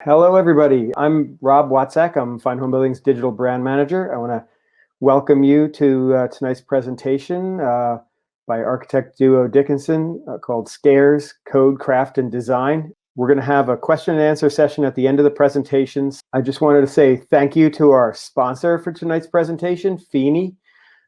Hello, everybody. I'm Rob Watzak. I'm Fine Homebuilding's digital brand manager. I want to welcome you to tonight's presentation by architect Duo Dickinson called Stairs, Code, Craft, and Design. We're going to have a question and answer session at the end of the presentations. I just wanted to say thank you to our sponsor for tonight's presentation, Fine.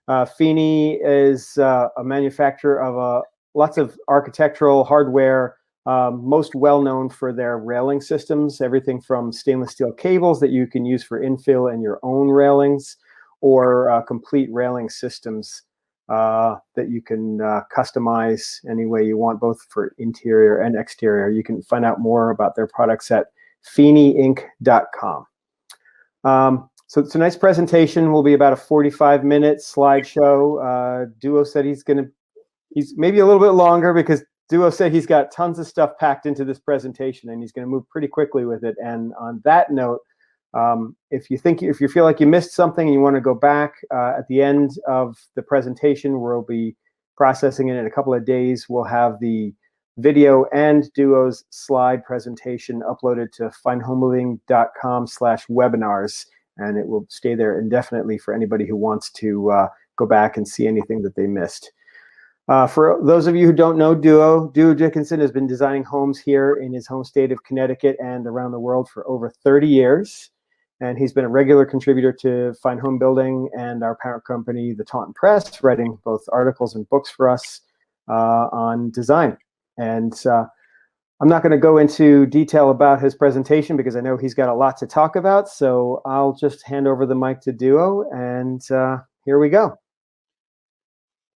Fine is a manufacturer of lots of architectural hardware, most well known for their railing systems, everything from stainless steel cables that you can use for infill in your own railings, or complete railing systems that you can customize any way you want, both for interior and exterior. You can find out more about their products at feeneinc.com. So tonight's presentation will be about a 45-minute slideshow. Duo said he's maybe a little bit longer because Duo said he's got tons of stuff packed into this presentation and he's going to move pretty quickly with it. And on that note, if you feel like you missed something and you want to go back at the end of the presentation, we'll be processing it in a couple of days. We'll have the video and Duo's slide presentation uploaded to finehomebuilding.com/webinars, and it will stay there indefinitely for anybody who wants to go back and see anything that they missed. For those of you who don't know Duo Dickinson has been designing homes here in his home state of Connecticut and around the world for over 30 years. And he's been a regular contributor to Fine Homebuilding and our parent company, the Taunton Press, writing both articles and books for us on design. And I'm not going to go into detail about his presentation because I know he's got a lot to talk about. So I'll just hand over the mic to Duo, and here we go.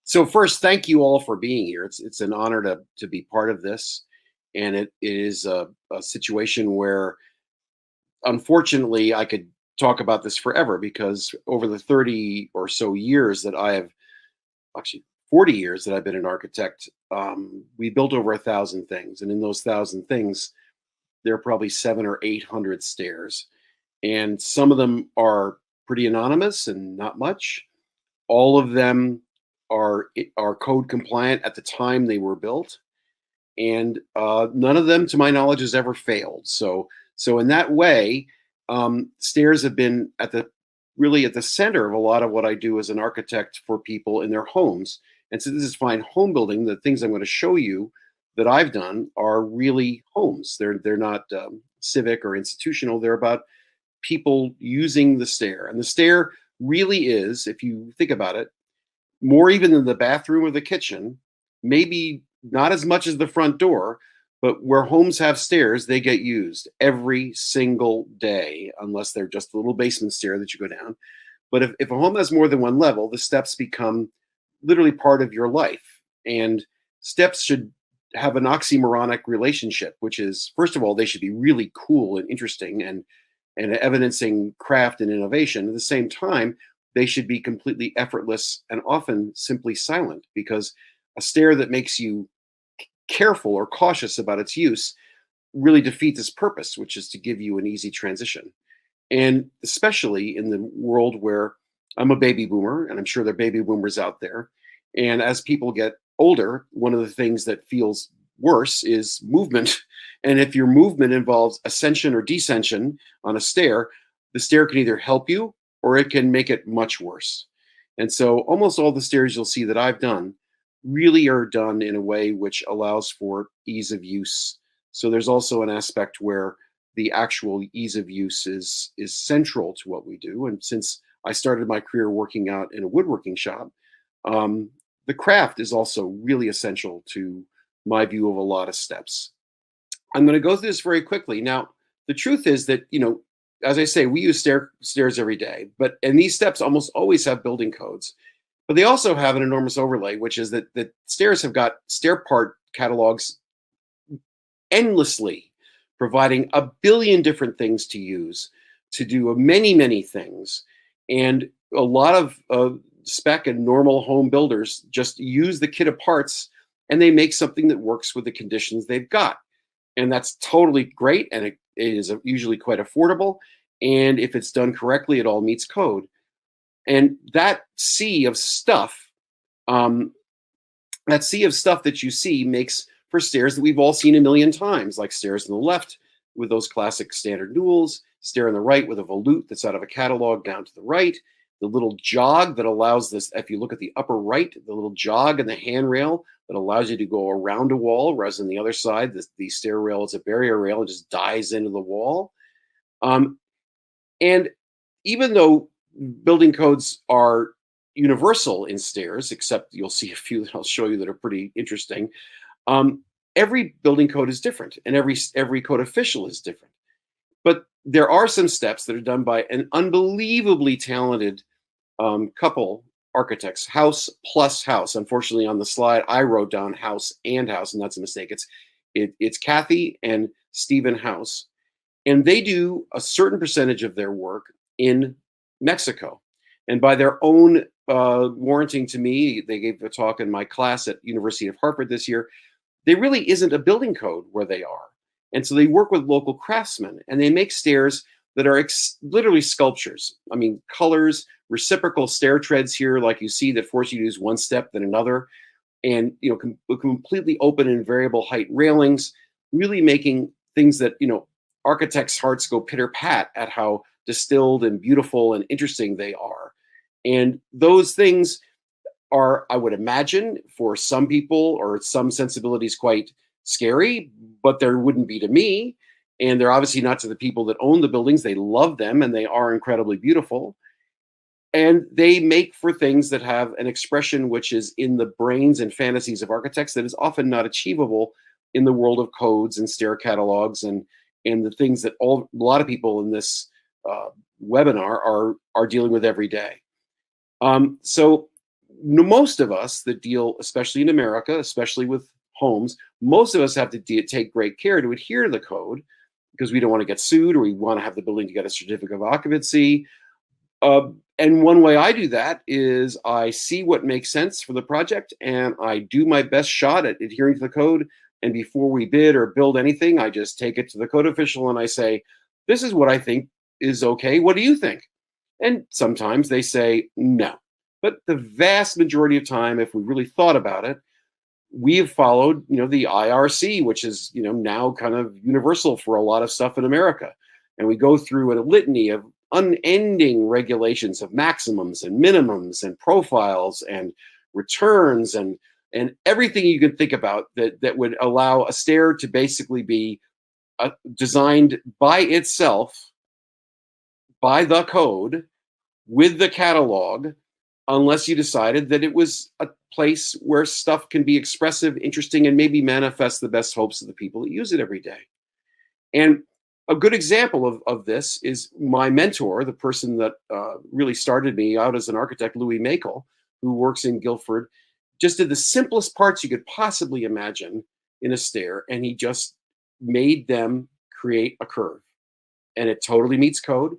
So first, thank you all for being here. It's an honor to be part of this. And it is a situation where, unfortunately, I could talk about this forever because over the 30 or so years that I have, actually 40 years that I've been an architect, we built over 1,000 things. And in those 1,000 things, there are probably 700 or 800 stairs. And some of them are pretty anonymous and not much. All of them are code compliant at the time they were built, and none of them, to my knowledge, has ever failed. So in that way, stairs have been really at the center of a lot of what I do as an architect for people in their homes. And so this is Fine Homebuilding. The things I'm going to show you that I've done are really homes. They're not civic or institutional. They're about people using the stair, and the stair really is, if you think about it, more even than the bathroom or the kitchen, maybe not as much as the front door, but where homes have stairs, they get used every single day, unless they're just a little basement stair that you go down. But if a home has more than one level, the steps become literally part of your life. And steps should have an oxymoronic relationship, which is, first of all, they should be really cool and interesting and evidencing craft and innovation. At the same time, they should be completely effortless and often simply silent, because a stair that makes you careful or cautious about its use really defeats its purpose, which is to give you an easy transition. And especially in the world where I'm a baby boomer, and I'm sure there are baby boomers out there. And as people get older, one of the things that feels worse is movement. And if your movement involves ascension or descension on a stair, the stair can either help you or it can make it much worse. And so almost all the stairs you'll see that I've done really are done in a way which allows for ease of use. So there's also an aspect where the actual ease of use is central to what we do. And since I started my career working out in a woodworking shop, the craft is also really essential to my view of a lot of steps. I'm going to go through this very quickly. Now, the truth is that, as I say, we use stairs every day, and these steps almost always have building codes, but they also have an enormous overlay, which is that stairs have got stair part catalogs endlessly, providing a billion different things to use to do many, many things. And a lot of spec and normal home builders just use the kit of parts and they make something that works with the conditions they've got. And that's totally great. And it is usually quite affordable. And if it's done correctly, it all meets code. And that sea of stuff that you see makes for stairs that we've all seen a million times, like stairs on the left with those classic standard Newels, stair on the right with a volute that's out of a catalog down to the right, the little jog that allows this, if you look at the upper right, the little jog and the handrail that allows you to go around a wall, whereas on the other side, the stair rail is a barrier rail and just dives into the wall. And even though building codes are universal in stairs, except you'll see a few that I'll show you that are pretty interesting, every building code is different, and every code official is different. But there are some steps that are done by an unbelievably talented couple architects, house plus house. Unfortunately, on the slide, I wrote down house and house, and that's a mistake. It's Kathy and Stephen House, and they do a certain percentage of their work in Mexico. And by their own warranting to me, they gave a talk in my class at University of Hartford this year. There really isn't a building code where they are. And so they work with local craftsmen, and they make stairs that are literally sculptures. I mean, colors, reciprocal stair treads here, like you see, that force you to use one step then another, and completely open and variable height railings, really making things that architects' hearts go pitter pat at how distilled and beautiful and interesting they are. And those things are, I would imagine, for some people or some sensibilities, quite scary, but there wouldn't be to me. And they're obviously not to the people that own the buildings. They love them and they are incredibly beautiful. And they make for things that have an expression which is in the brains and fantasies of architects that is often not achievable in the world of codes and stair catalogs and the things that a lot of people in this webinar are dealing with every day. So most of us that deal, especially in America, especially with homes, most of us have to take great care to adhere to the code because we don't want to get sued, or we want to have the building to get a certificate of occupancy. And one way I do that is I see what makes sense for the project and I do my best shot at adhering to the code. And before we bid or build anything, I just take it to the code official and I say, this is what I think is okay. What do you think? And sometimes they say no. But the vast majority of time, if we really thought about it, we have followed, the IRC, which is, now kind of universal for a lot of stuff in America. And we go through a litany of unending regulations of maximums and minimums and profiles and returns and everything you can think about that would allow a stair to basically be designed by itself, by the code, with the catalog, unless you decided that it was a place where stuff can be expressive, interesting, and maybe manifest the best hopes of the people that use it every day. And a good example of this is my mentor, the person that really started me out as an architect, Louis Makel, who works in Guildford, just did the simplest parts you could possibly imagine in a stair, and he just made them create a curve. And it totally meets code.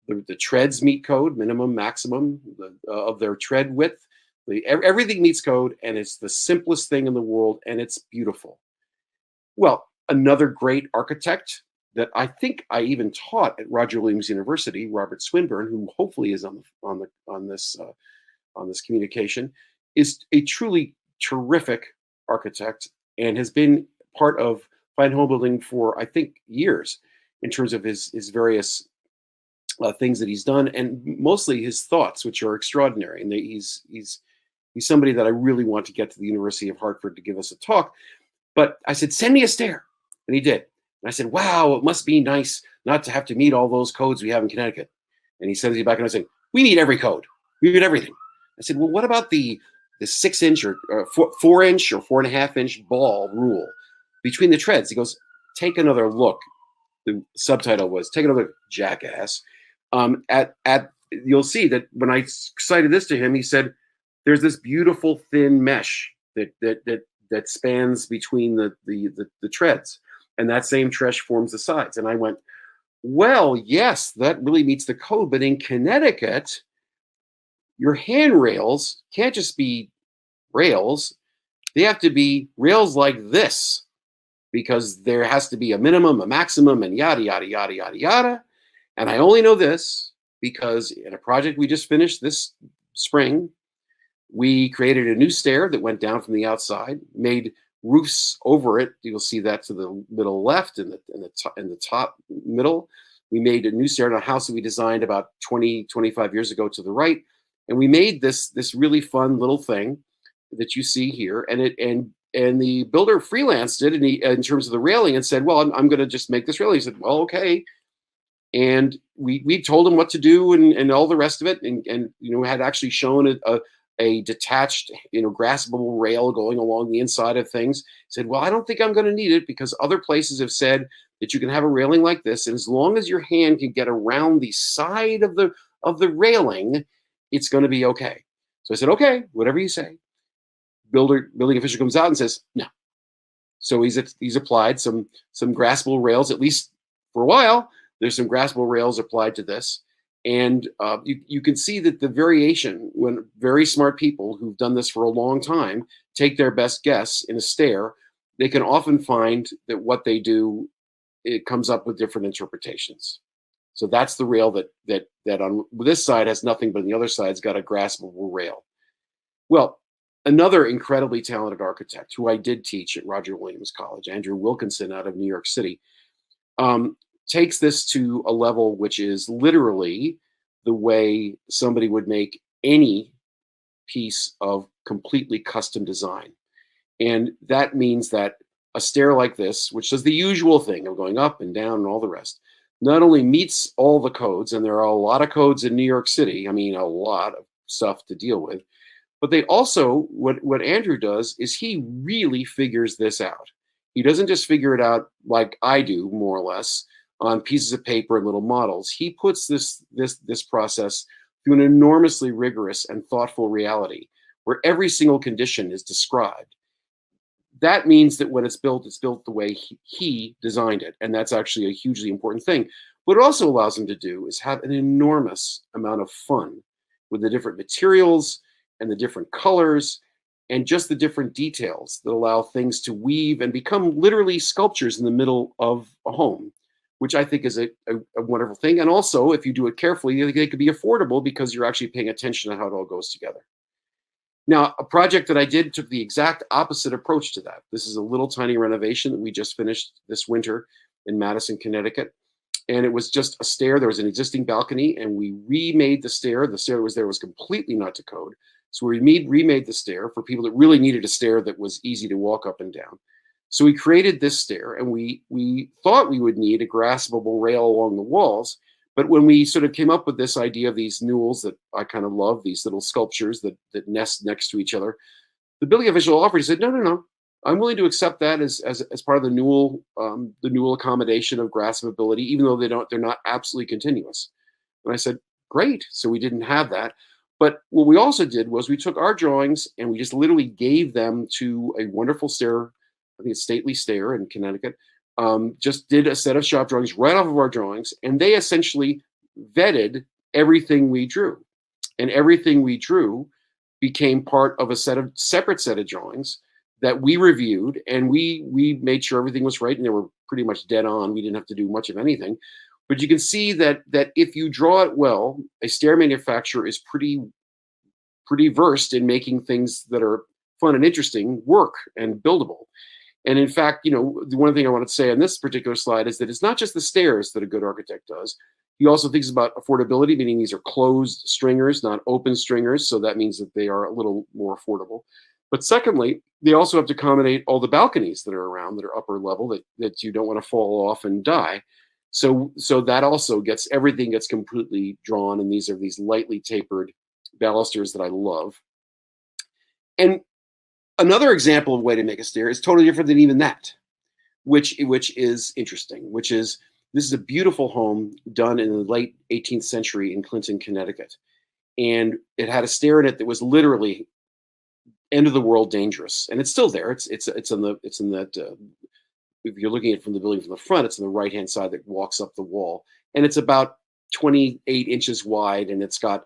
The treads meet code, minimum, maximum of their tread width. Everything meets code, and it's the simplest thing in the world, and it's beautiful. Well, another great architect that I think I even taught at Roger Williams University, Robert Swinburne, who hopefully is on this communication, is a truly terrific architect and has been part of Fine Homebuilding for, I think, years in terms of his various things that he's done, and mostly his thoughts, which are extraordinary. And he's somebody that I really want to get to the University of Hartford to give us a talk. But I said, send me a stair. And he did. And I said, wow, it must be nice not to have to meet all those codes we have in Connecticut. And he sends me back and I said, we meet every code. We meet everything. I said, well, what about the 6-inch or 4-inch or 4.5-inch ball rule between the treads? He goes, take another look. The subtitle was, take another jackass. You'll see that when I cited this to him, he said, there's this beautiful thin mesh that spans between the treads, and that same mesh forms the sides. And I went, well, yes, that really meets the code, but in Connecticut, your handrails can't just be rails. They have to be rails like this, because there has to be a minimum, a maximum, and yada, yada, yada, yada, yada. And I only know this because in a project we just finished this spring, we created a new stair that went down from the outside, made roofs over it. You'll see that to the middle left and the top middle. We made a new stair in a house that we designed about 25 years ago to the right. And we made this really fun little thing that you see here. And the builder freelanced it in terms of the railing and said, well, I'm going to just make this railing. He said, well, okay. And we told him what to do and all the rest of it. And had actually shown a detached, graspable rail going along the inside of things. Said, well, I don't think I'm going to need it because other places have said that you can have a railing like this. And as long as your hand can get around the side of the railing, it's going to be okay. So I said, okay, whatever you say. Building official comes out and says, no. So he's applied some graspable rails, at least for a while. There's some graspable rails applied to this. And you can see that the variation, when very smart people who've done this for a long time take their best guess in a stair, they can often find that what they do, it comes up with different interpretations. So that's the rail that on this side has nothing, but on the other side's got a graspable rail. Well, another incredibly talented architect who I did teach at Roger Williams College, Andrew Wilkinson out of New York City, takes this to a level which is literally the way somebody would make any piece of completely custom design. And that means that a stair like this, which does the usual thing of going up and down and all the rest, not only meets all the codes, and there are a lot of codes in New York City, I mean, a lot of stuff to deal with, but they also, what Andrew does is he really figures this out. He doesn't just figure it out like I do, more or less, on pieces of paper and little models. He puts this process through an enormously rigorous and thoughtful reality where every single condition is described. That means that when it's built the way he designed it. And that's actually a hugely important thing. What it also allows him to do is have an enormous amount of fun with the different materials and the different colors and just the different details that allow things to weave and become literally sculptures in the middle of a home, which I think is a wonderful thing. And also, if you do it carefully, they could be affordable because you're actually paying attention to how it all goes together. Now, a project that I did took the exact opposite approach to that. This is a little tiny renovation that we just finished this winter in Madison, Connecticut. And it was just a stair. There was an existing balcony, and we remade the stair. The stair that was there was completely not to code. So we remade the stair for people that really needed a stair that was easy to walk up and down. So we created this stair, and we thought we would need a graspable rail along the walls. But when we sort of came up with this idea of these Newels that I kind of love, these little sculptures that nest next to each other, the building official offered, he said, no, I'm willing to accept that as part of the Newel accommodation of graspability, even though they're not absolutely continuous. And I said, great. So we didn't have that. But what we also did was we took our drawings and we just literally gave them to a wonderful stair, I think it's Stately Stair in Connecticut, just did a set of shop drawings right off of our drawings, and they essentially vetted everything we drew. And everything we drew became part of a separate set of drawings that we reviewed, and we made sure everything was right, and they were pretty much dead on. We didn't have to do much of anything. But you can see that if you draw it well, a stair manufacturer is pretty versed in making things that are fun and interesting work and buildable. And in fact, the one thing I wanted to say on this particular slide is that it's not just the stairs that a good architect does. He also thinks about affordability, meaning these are closed stringers, not open stringers. So that means that they are a little more affordable. But secondly, they also have to accommodate all the balconies that are around that are upper level that you don't want to fall off and die. So that also everything gets completely drawn, and these are these lightly tapered balusters that I love. And another example of a way to make a stair is totally different than even that, which is interesting, which is this is a beautiful home done in the late 18th century in Clinton, Connecticut. And it had a stair in it that was literally end of the world dangerous. And it's still there. It's in that if you're looking at it from the building from the front, it's on the right-hand side that walks up the wall. And it's about 28 inches wide, and it's got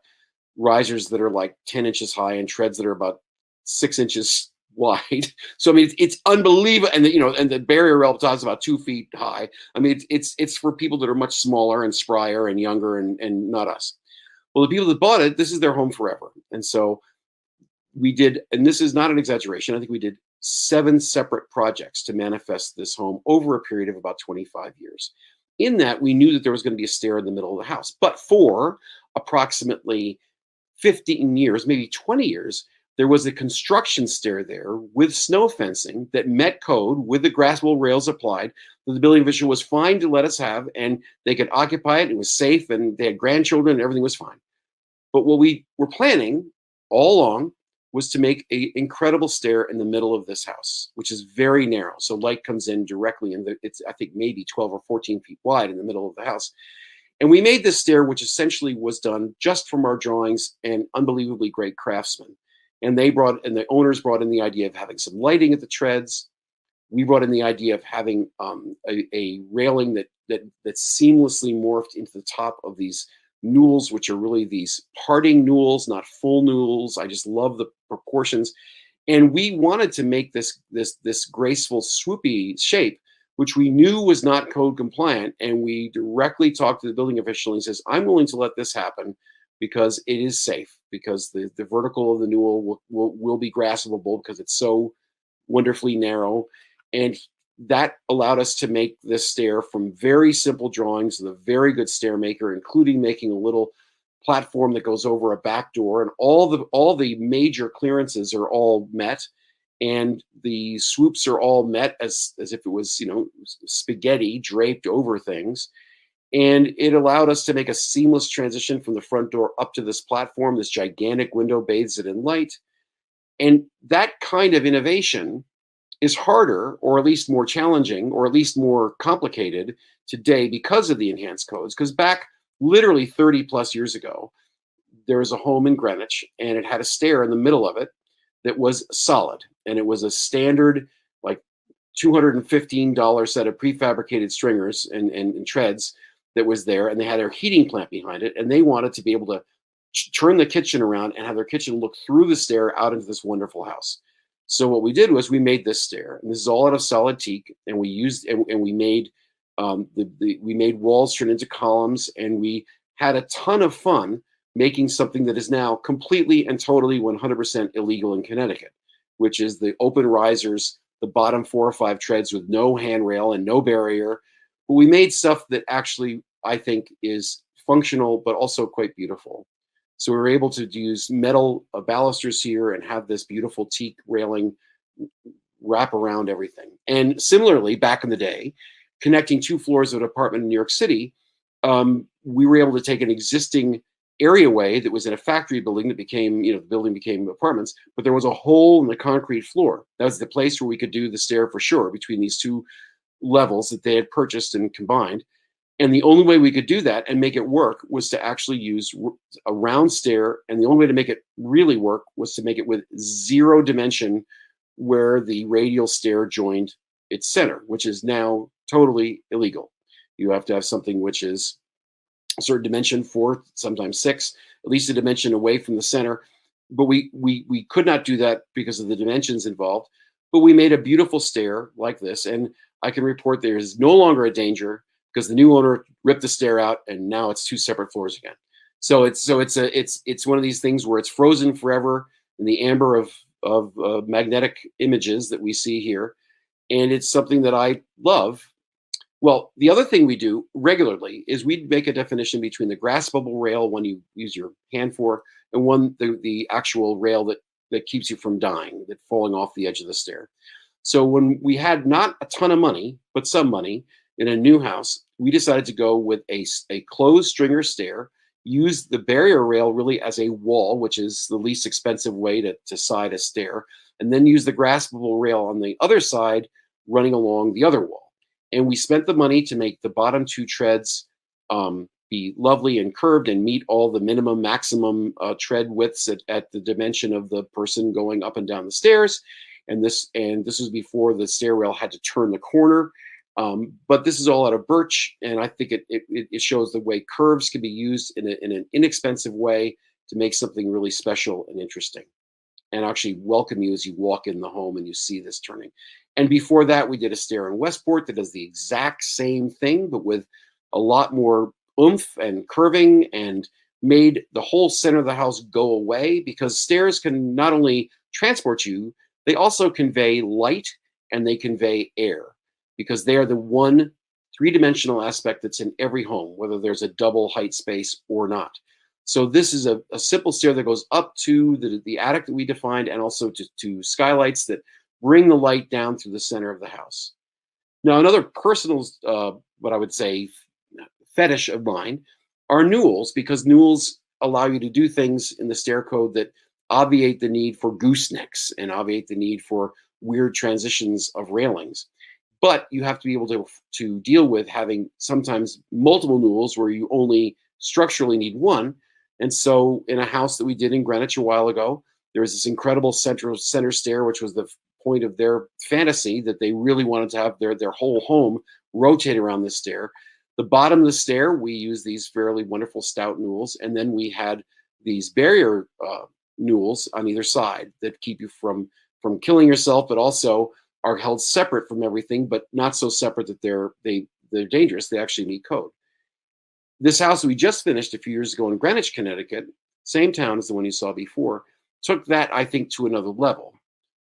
risers that are like 10 inches high and treads that are about 6 inches wide. So I mean, it's unbelievable. And the barrier rail top is about 2 feet high. I mean, it's for people that are much smaller and sprier and younger and not us. Well, the people that bought it, this is their home forever. And so we did, and this is not an exaggeration, I think we did 7 separate projects to manifest this home over a period of about 25 years. In that, we knew that there was going to be a stair in the middle of the house, but for approximately 15 years, maybe 20 years, there was a construction stair there with snow fencing that met code with the graspable rails applied, that the building official was fine to let us have, and they could occupy it. It was safe, and they had grandchildren, and everything was fine. But what we were planning all along was to make an incredible stair in the middle of this house, which is very narrow. So light comes in directly in it's, I think, maybe 12 or 14 feet wide in the middle of the house. And we made this stair, which essentially was done just from our drawings and unbelievably great craftsmen. And the owners brought in the idea of having some lighting at the treads. We brought in the idea of having a railing that seamlessly morphed into the top of these Newels, which are really these parting Newels, not full Newels. I just love the proportions. And we wanted to make this graceful, swoopy shape, which we knew was not code compliant. And we directly talked to the building official, and he says, I'm willing to let this happen because it is safe, because the vertical of the Newel will be graspable because it's so wonderfully narrow. And that allowed us to make this stair from very simple drawings with a very good stair maker, including making a little platform that goes over a back door, and all the major clearances are all met, and the swoops are all met as if it was, you know, spaghetti draped over things. And it allowed us to make a seamless transition from the front door up to this platform. This gigantic window bathes it in light. And that kind of innovation is harder, or at least more challenging, or at least more complicated today because of the enhanced codes. Because back literally 30 plus years ago, there was a home in Greenwich, and it had a stair in the middle of it that was solid. And it was a standard, like $215 set of prefabricated stringers and treads that was there. And they had their heating plant behind it. And they wanted to be able to turn the kitchen around and have their kitchen look through the stair out into this wonderful house. So what we did was we made this stair, and this is all out of solid teak, and we used and we made we made walls turn into columns, and we had a ton of fun making something that is now completely and totally 100% illegal in Connecticut, which is the open risers, the bottom 4 or 5 treads with no handrail and no barrier. But we made stuff that actually, I think, is functional but also quite beautiful. So we were able to use metal balusters here and have this beautiful teak railing wrap around everything. And similarly, back in the day, connecting 2 floors of an apartment in New York City, we were able to take an existing areaway that was in a factory building that became, you know, the building became apartments, but there was a hole in the concrete floor. That was the place where we could do the stair for sure between these 2 levels that they had purchased and combined. And the only way we could do that and make it work was to actually use a round stair. And the only way to make it really work was to make it with 0 dimension where the radial stair joined its center, which is now totally illegal. You have to have something which is a certain dimension, 4, sometimes 6, at least a dimension away from the center. But we could not do that because of the dimensions involved. But we made a beautiful stair like this. And I can report there is no longer a danger, because the new owner ripped the stair out, and now it's 2 separate floors again. So it's one of these things where it's frozen forever in the amber of magnetic images that we see here, and it's something that I love. Well, the other thing we do regularly is we make a definition between the graspable rail, one you use your hand for, and one the actual rail that keeps you from dying, that falling off the edge of the stair. So when we had not a ton of money, but some money, in a new house, we decided to go with a closed stringer stair, use the barrier rail really as a wall, which is the least expensive way to side a stair, and then use the graspable rail on the other side running along the other wall. And we spent the money to make the bottom 2 treads be lovely and curved and meet all the minimum, maximum tread widths at the dimension of the person going up and down the stairs. And this was before the stair rail had to turn the corner. But this is all out of birch, and I think it shows the way curves can be used in an inexpensive way to make something really special and interesting, and actually welcome you as you walk in the home and you see this turning. And before that, we did a stair in Westport that does the exact same thing, but with a lot more oomph and curving, and made the whole center of the house go away, because stairs can not only transport you, They also convey light and they convey air because they are the one three-dimensional aspect that's in every home, whether there's a double height space or not. So this is a simple stair that goes up to the attic that we defined, and also to skylights that bring the light down through the center of the house. Now, another personal, what I would say, fetish of mine are newels, because newels allow you to do things in the stair code that obviate the need for goosenecks and obviate the need for weird transitions of railings. But you have to be able to deal with having sometimes multiple newels where you only structurally need one. And so in a house that we did in Greenwich a while ago, there was this incredible center stair, which was the point of their fantasy, that they really wanted to have their whole home rotate around this stair. The bottom of the stair, we use these fairly wonderful stout newels, and then we had these barrier newels on either side that keep you from killing yourself, but also are held separate from everything, but not so separate that they're dangerous. They actually meet code. This house we just finished a few years ago in Greenwich, Connecticut, same town as the one you saw before, took that, I think, to another level.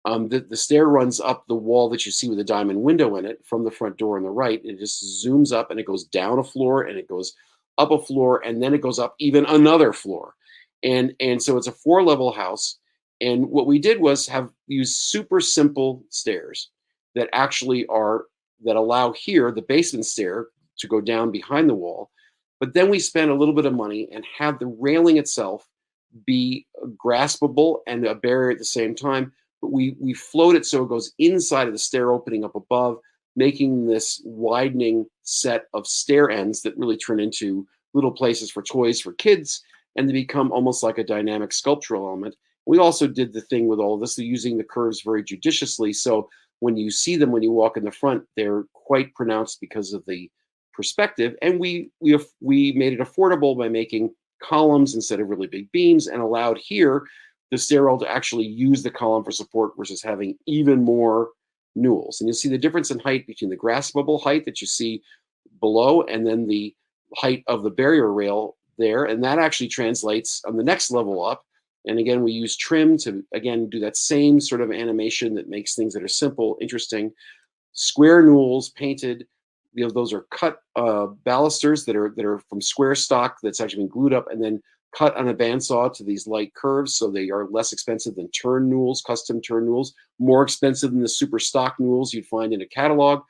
The stair runs up the wall that you see with a diamond window in it from the front door on the right. It just zooms up and it goes down a floor and it goes up a floor and then it goes up even another floor. And so it's a 4-level house. And what we did was have used super simple stairs that actually that allow here the basement stair to go down behind the wall. But then we spent a little bit of money and have the railing itself be graspable and a barrier at the same time. But we float it so it goes inside of the stair opening up above, making this widening set of stair ends that really turn into little places for toys for kids, and they become almost like a dynamic sculptural element. We also did the thing with all of this, using the curves very judiciously. So when you see them, when you walk in the front, they're quite pronounced because of the perspective. And we made it affordable by making columns instead of really big beams, and allowed here the stairwell to actually use the column for support versus having even more newels. And you'll see the difference in height between the graspable height that you see below and then the height of the barrier rail there. And that actually translates on the next level up. And again, we use trim to, again, do that same sort of animation that makes things that are simple interesting. Square newels painted. Those are cut balusters that are from square stock that's actually been glued up and then cut on a bandsaw to these light curves, so they are less expensive than turn newels, custom turn newels, more expensive than the super stock newels you'd find in a catalog.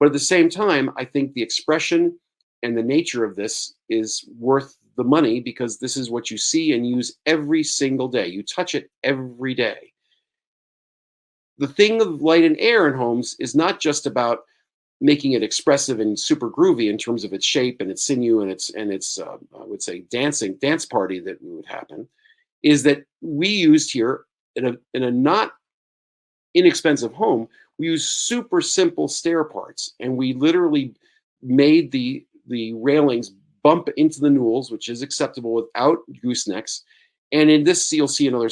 But at the same time, I think the expression and the nature of this is worth the money, because this is what you see and use every single day. You touch it every day. The thing of light and air in homes is not just about making it expressive and super groovy in terms of its shape and its sinew and its I would say dance party that would happen, is that we used here in a not inexpensive home, we used super simple stair parts, and we literally made the railings bump into the newels, which is acceptable without goosenecks. And in this, you'll see in other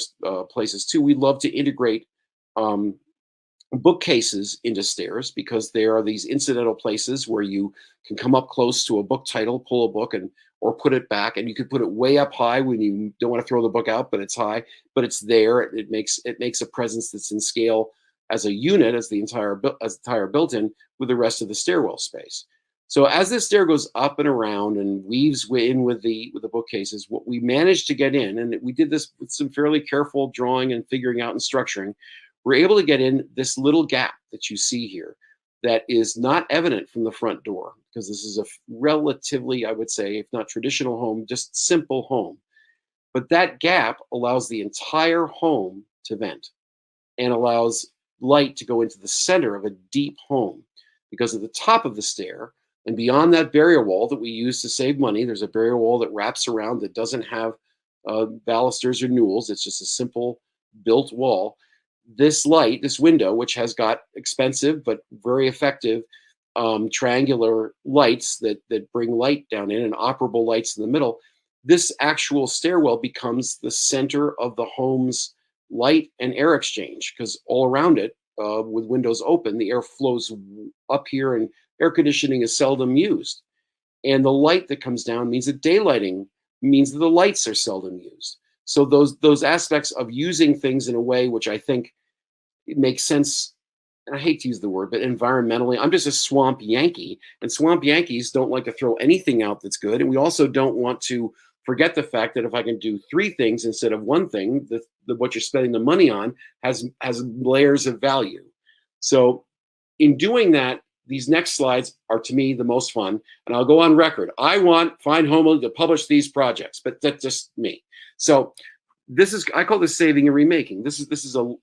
places too, we love to integrate bookcases into stairs, because there are these incidental places where you can come up close to a book title, pull a book, or put it back, and you could put it way up high when you don't want to throw the book out, but it's high, but it's there. It makes a presence that's in scale as a unit, as the entire built-in with the rest of the stairwell space. So as this stair goes up and around and weaves in with the bookcases, what we managed to get in, and we did this with some fairly careful drawing and figuring out and structuring, we're able to get in this little gap that you see here that is not evident from the front door, because this is a relatively, I would say, if not traditional home, just simple home. But that gap allows the entire home to vent and allows light to go into the center of a deep home, because at the top of the stair and beyond that barrier wall that we use to save money, there's a barrier wall that wraps around that doesn't have balusters or newels. It's just a simple built wall. This light, this window, which has got expensive but very effective triangular lights that bring light down in, and operable lights in the middle, this actual stairwell becomes the center of the home's light and air exchange, because all around it, with windows open, the air flows up here, and air conditioning is seldom used. And the light that comes down means that daylighting means that the lights are seldom used. So those aspects of using things in a way which I think it makes sense. And I hate to use the word, but environmentally, I'm just a swamp Yankee, and swamp Yankees don't like to throw anything out that's good. And we also don't want to forget the fact that if I can do three things instead of one thing, what you're spending the money on has layers of value. So in doing that, these next slides are to me the most fun, and I'll go on record. I want Fine Homebuilding to publish these projects, but that's just me. So this is, I call this saving and remaking. This is a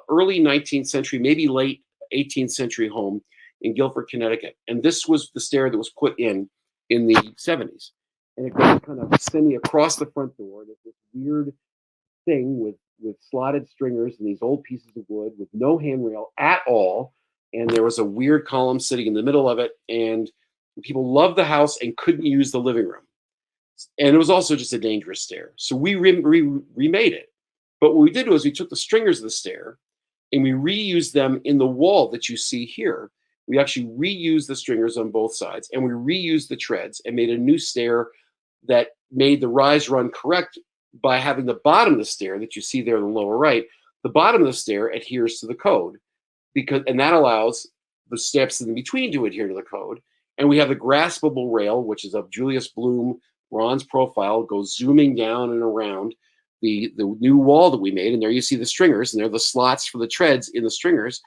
early 19th century, maybe late 18th century home in Guilford, Connecticut, and this was the stair that was put in the 70s, and it goes kind of semi across the front door. There's this weird thing with slotted stringers and these old pieces of wood with no handrail at all. And there was a weird column sitting in the middle of it. And people loved the house and couldn't use the living room. And it was also just a dangerous stair. So we remade it. But what we did was we took the stringers of the stair and we reused them in the wall that you see here. We actually reused the stringers on both sides, and we reused the treads and made a new stair that made the rise run correct by having the bottom of the stair that you see there in the lower right. The bottom of the stair adheres to the code, and that allows the steps in between to adhere to the code. And we have the graspable rail, which is of Julius Bloom bronze profile, goes zooming down and around the new wall that we made. And there you see the stringers, and there are the slots for the treads in the stringers.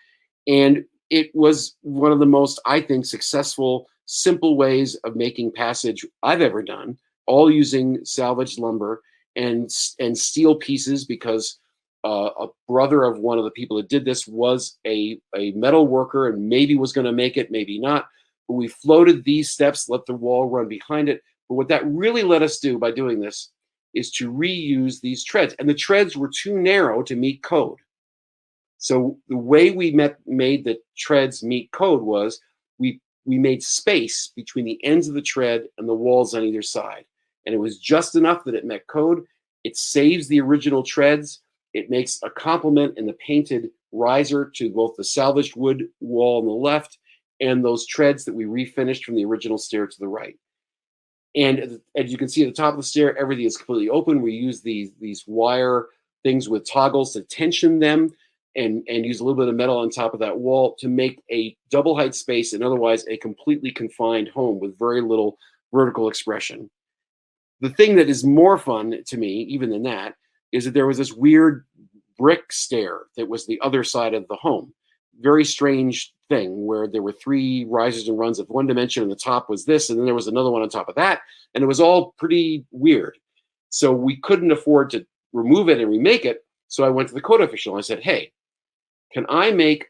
And it was one of the most, I think, successful, simple ways of making passage I've ever done, all using salvaged lumber and steel pieces, because a brother of one of the people that did this was a metal worker and maybe was going to make it, maybe not. But we floated these steps, let the wall run behind it. But what that really let us do by doing this is to reuse these treads. And the treads were too narrow to meet code. So the way we made the treads meet code was we made space between the ends of the tread and the walls on either side. And it was just enough that it met code. It saves the original treads. It makes a complement in the painted riser to both the salvaged wood wall on the left and those treads that we refinished from the original stair to the right. And as you can see at the top of the stair, everything is completely open. We use these wire things with toggles to tension them and use a little bit of metal on top of that wall to make a double height space and otherwise a completely confined home with very little vertical expression. The thing that is more fun to me, even than that, is that there was this weird brick stair that was the other side of the home. Very strange thing where there were three risers and runs of one dimension, and the top was this, and then there was another one on top of that, and it was all pretty weird. So we couldn't afford to remove it and remake it. So I went to the code official and I said, hey, can I make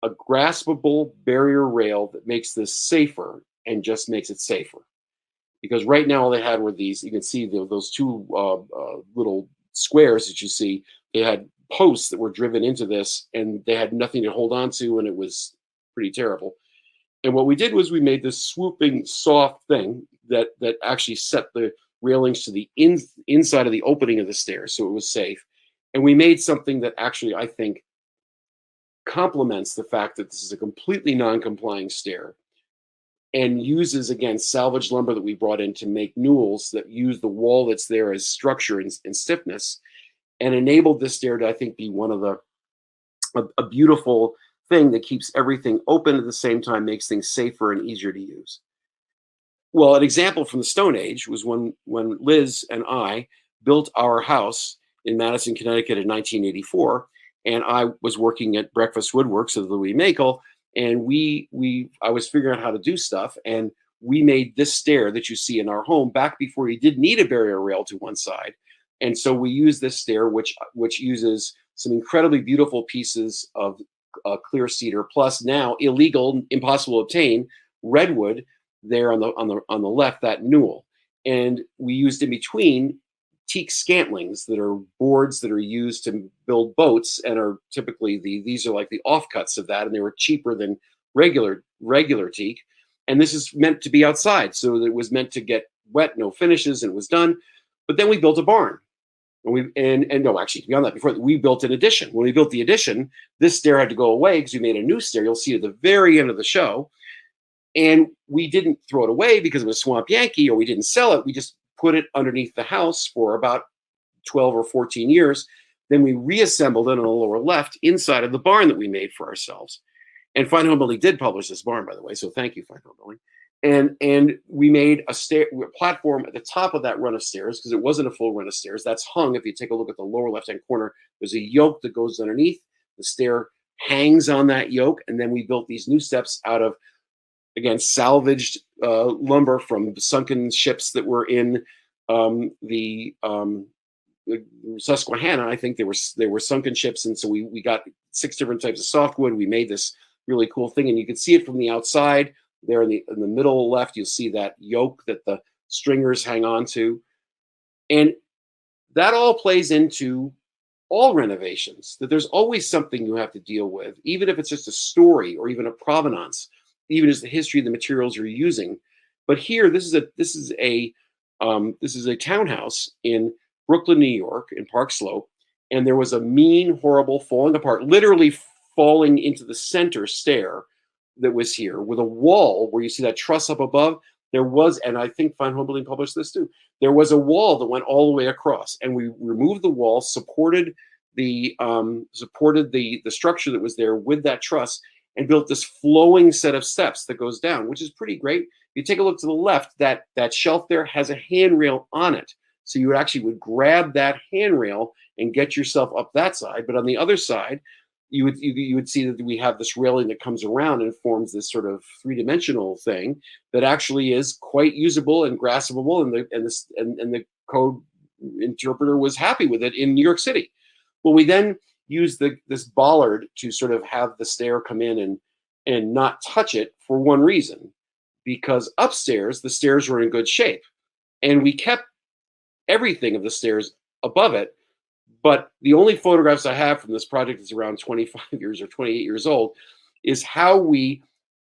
a graspable barrier rail that makes this safer and just makes it safer? Because right now all they had were these, you can see those two little squares that you see, they had posts that were driven into this and they had nothing to hold on to, and it was pretty terrible. And what we did was we made this swooping soft thing that actually set the railings to the inside of the opening of the stairs, so it was safe. And we made something that actually, I think, complements the fact that this is a completely non-complying stair and uses, again, salvaged lumber that we brought in to make Newels that use the wall that's there as structure and stiffness, and enabled this stair to, I think, be one of a beautiful thing that keeps everything open at the same time, makes things safer and easier to use. Well, an example from the Stone Age was when Liz and I built our house in Madison, Connecticut in 1984, and I was working at Breakfast Woodworks of Louis Makel, and I was figuring out how to do stuff, and we made this stair that you see in our home back before you did need a barrier rail to one side. And so we use this stair, which uses some incredibly beautiful pieces of clear cedar, plus now illegal, impossible to obtain redwood there on the left, that Newel. And we used in between teak scantlings that are boards that are used to build boats and are typically these are like the offcuts of that, and they were cheaper than regular teak. And this is meant to be outside, so it was meant to get wet, no finishes, and it was done. But then we built a barn. And no, actually, beyond that, before we built an addition. When we built the addition, this stair had to go away because we made a new stair. You'll see at the very end of the show. And we didn't throw it away because it was Swamp Yankee, or we didn't sell it. We just put it underneath the house for about 12 or 14 years. Then we reassembled it on the lower left inside of the barn that we made for ourselves. And Fine Homebuilding did publish this barn, by the way, so thank you, Fine Homebuilding. And we made a platform at the top of that run of stairs, because it wasn't a full run of stairs. That's hung. If you take a look at the lower left-hand corner, there's a yoke that goes underneath. The stair hangs on that yoke, and then we built these new steps out of, again, salvaged lumber from sunken ships that were in the Susquehanna. I think they were sunken ships, and so we got 6 different types of softwood. We made this really cool thing, and you can see it from the outside. There in the middle left, you'll see that yoke that the stringers hang on to, and that all plays into all renovations. That there's always something you have to deal with, even if it's just a story or even a provenance, even as the history of the materials you're using. But here, this is a townhouse in Brooklyn, New York, in Park Slope, and there was a mean, horrible, falling apart, literally falling into the center stair that was here, with a wall where you see that truss up above. There was, and I think Fine Homebuilding published this too, there was a wall that went all the way across, and we removed the wall, supported the structure that was there with that truss, and built this flowing set of steps that goes down, which is pretty great. If you take a look to the left, that shelf there has a handrail on it. So you would grab that handrail and get yourself up that side. But on the other side, you would see that we have this railing that comes around and forms this sort of 3-dimensional thing that actually is quite usable and graspable, and the code interpreter was happy with it in New York City. Well, we then used this bollard to sort of have the stair come in and not touch it for one reason, because upstairs the stairs were in good shape, and we kept everything of the stairs above it. But the only photographs I have from this project is around 25 years or 28 years old, is how we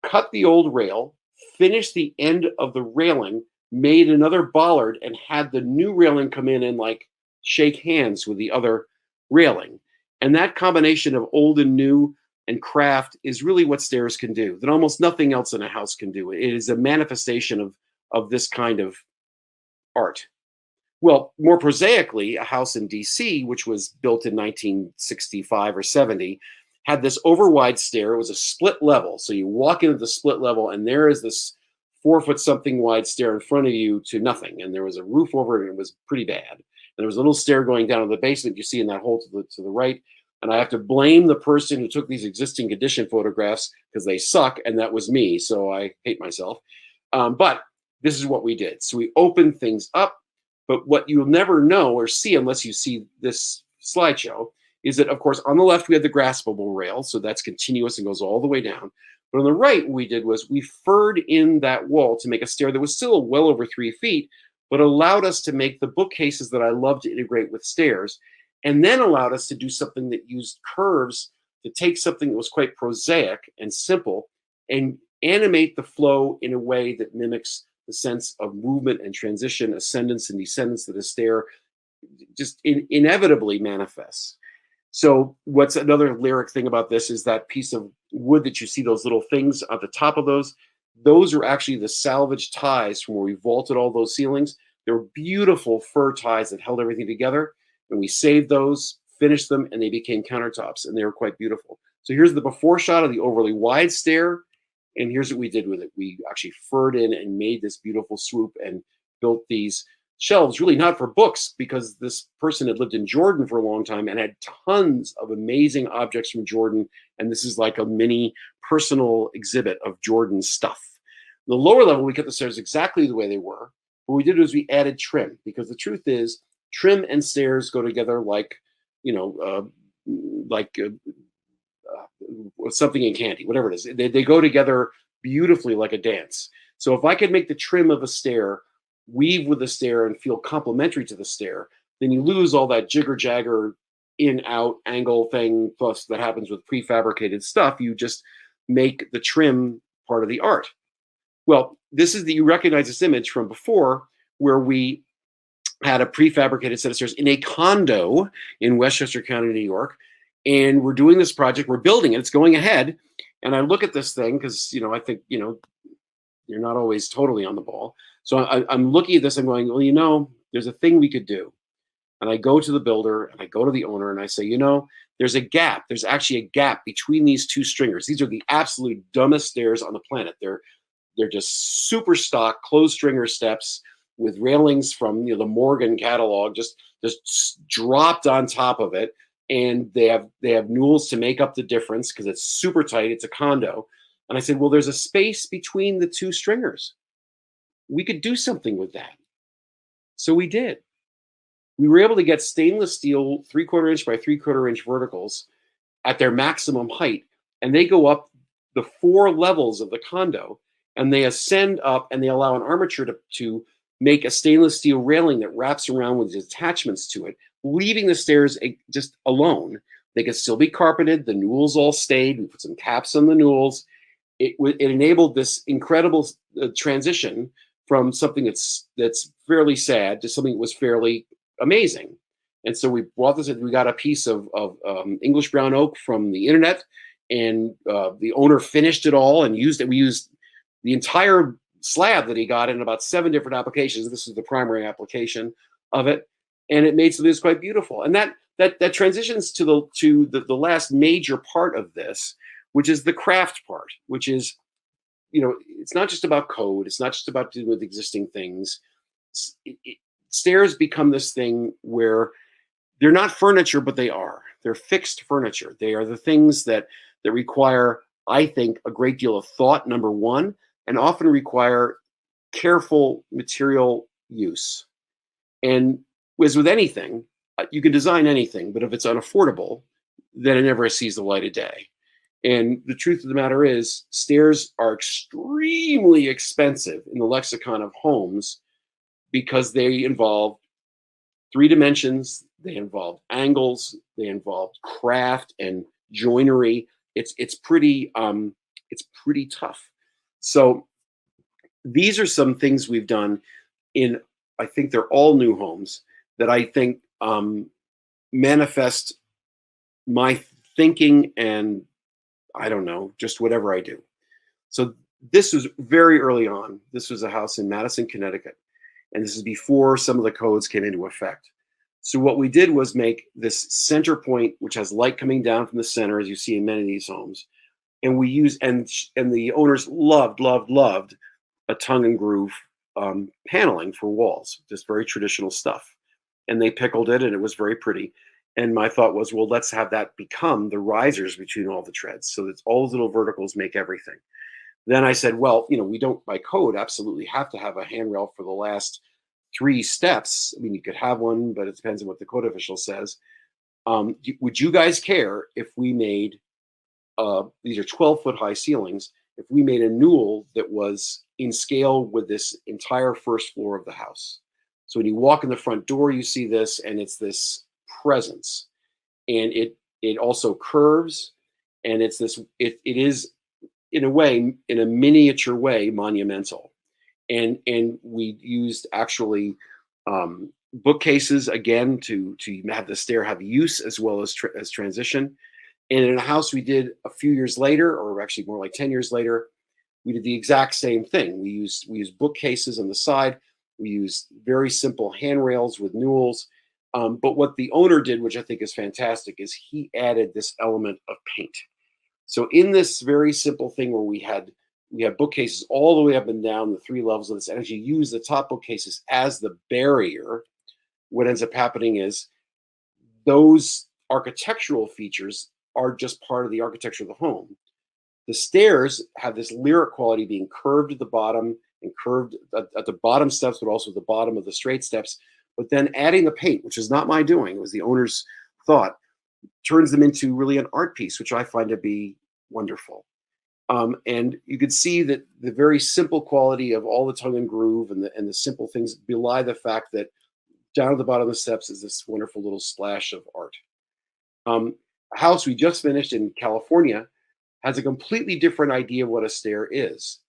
cut the old rail, finished the end of the railing, made another bollard, and had the new railing come in and like shake hands with the other railing. And that combination of old and new and craft is really what stairs can do, that almost nothing else in a house can do. It is a manifestation of this kind of art. Well, more prosaically, a house in DC, which was built in 1965 or 70, had this overwide stair. It was a split level. So you walk into the split level, and there is this 4-foot something wide stair in front of you to nothing. And there was a roof over it, and it was pretty bad. And there was a little stair going down to the basement you see in that hole to the right. And I have to blame the person who took these existing condition photographs, because they suck, and that was me. So I hate myself. But this is what we did. So we opened things up. But what you'll never know or see unless you see this slideshow is that, of course, on the left, we had the graspable rail. So that's continuous and goes all the way down. But on the right, what we did was we furred in that wall to make a stair that was still well over 3 feet, but allowed us to make the bookcases that I love to integrate with stairs, and then allowed us to do something that used curves to take something that was quite prosaic and simple and animate the flow in a way that mimics the sense of movement and transition, ascendance and descendance that a stair just inevitably manifests. So what's another lyric thing about this is that piece of wood that you see, those little things at the top of those are actually the salvage ties from where we vaulted all those ceilings. They were beautiful fir ties that held everything together, and we saved those, finished them, and they became countertops, and they were quite beautiful. So here's the before shot of the overly wide stair. And here's what we did with it. We actually furred in and made this beautiful swoop and built these shelves, really not for books, because this person had lived in Jordan for a long time and had tons of amazing objects from Jordan. And this is like a mini personal exhibit of Jordan stuff. The lower level, we kept the stairs exactly the way they were. What we did was we added trim, because the truth is trim and stairs go together like, something in candy, whatever it is. They go together beautifully like a dance. So if I could make the trim of a stair weave with the stair and feel complementary to the stair, then you lose all that jigger-jagger in-out angle thing plus that happens with prefabricated stuff. You just make the trim part of the art. Well, you recognize this image from before, where we had a prefabricated set of stairs in a condo in Westchester County, New York. And we're doing this project, we're building it, it's going ahead. And I look at this thing because, I think, you're not always totally on the ball. So I'm looking at this, I'm going, well, there's a thing we could do. And I go to the builder and I go to the owner and I say, you know, there's a gap. There's actually a gap between these two stringers. These are the absolute dumbest stairs on the planet. They're just super stock closed stringer steps with railings from, you know, the Morgan catalog, just dropped on top of it. And they have Newels to make up the difference because it's super tight. It's a condo. And I said, well, there's a space between the two stringers. We could do something with that. So we did. We were able to get stainless steel 3/4 inch by 3/4 inch verticals at their maximum height, and they go up the 4 levels of the condo, and they ascend up, and they allow an armature to make a stainless steel railing that wraps around with attachments to it, leaving the stairs just alone. They could still be carpeted. The Newels all stayed. We put some caps on the Newels. It enabled this incredible transition from something that's fairly sad to something that was fairly amazing. And so we brought this. We got a piece of English brown oak from the internet, and the owner finished it all and used it. We used the entire slab that he got in about 7 different applications. This is the primary application of it, and it made something that's quite beautiful. And that transitions to the last major part of this, which is the craft part, which is, you know, it's not just about code. It's not just about dealing with existing things. Stairs become this thing where they're not furniture, but they are. They're fixed furniture. They are the things that require, I think, a great deal of thought, number one, and often require careful material use. And as with anything, you can design anything, but if it's unaffordable, then it never sees the light of day. And the truth of the matter is, stairs are extremely expensive in the lexicon of homes because they involve 3 dimensions, they involve angles, they involve craft and joinery. It's pretty tough. So these are some things we've done in, I think they're all new homes that I think manifest my thinking and, I don't know, just whatever I do. So this was very early on. This was a house in Madison, Connecticut. And this is before some of the codes came into effect. So what we did was make this center point, which has light coming down from the center, as you see in many of these homes. And we use, and the owners loved a tongue and groove paneling for walls, just very traditional stuff. And they pickled it, and it was very pretty. And my thought was, well, let's have that become the risers between all the treads, so that all those little verticals make everything. Then I said, well, you know, we don't by code absolutely have to have a handrail for the last 3 steps. I mean, you could have one, but it depends on what the code official says. Would you guys care if we made, these are 12-foot high ceilings, if we made a Newel that was in scale with this entire first floor of the house? So when you walk in the front door, you see this, and it's this presence. And it also curves, and it's this, it is, in a way, in a miniature way, monumental. And we used actually bookcases again to have the stair have use as well as transition. And in a house we did a few years later, or actually more like 10 years later, we did the exact same thing. We used bookcases on the side. We used very simple handrails with Newels. But what the owner did, which I think is fantastic, is he added this element of paint. So in this very simple thing where we had bookcases all the way up and down the 3 levels of this, and as you use the top bookcases as the barrier, what ends up happening is those architectural features are just part of the architecture of the home. The stairs have this lyric quality, being curved at the bottom and curved at the bottom steps, but also at the bottom of the straight steps. But then adding the paint, which is not my doing, it was the owner's thought, turns them into really an art piece, which I find to be wonderful. And you could see that the very simple quality of all the tongue and groove and the simple things belie the fact that down at the bottom of the steps is this wonderful little splash of art. A house we just finished in California has a completely different idea of what a stair is.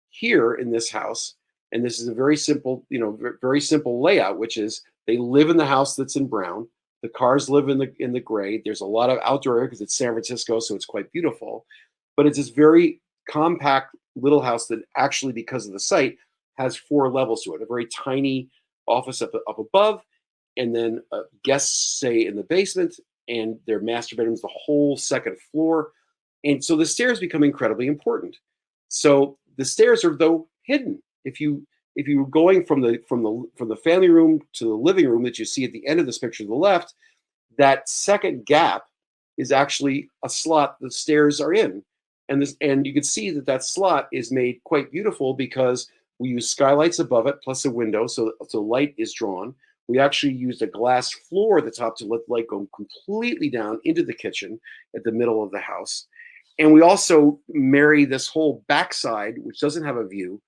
Here in this house, and this is a very simple, very simple layout, which is they live in the house that's in brown. The cars live in the gray. There's a lot of outdoor area because it's San Francisco, so it's quite beautiful. But it's this very compact little house that actually, because of the site, has 4 levels to it. A very tiny office up above, and then guests stay in the basement, and their master bedroom's the whole second floor. And so the stairs become incredibly important. So the stairs are though hidden. If you were going from the family room to the living room that you see at the end of this picture to the left, that second gap is actually a slot the stairs are in. And you can see that slot is made quite beautiful because we use skylights above it plus a window, so light is drawn. We actually used a glass floor at the top to let the light go completely down into the kitchen at the middle of the house. And we also marry this whole backside, which doesn't have a view,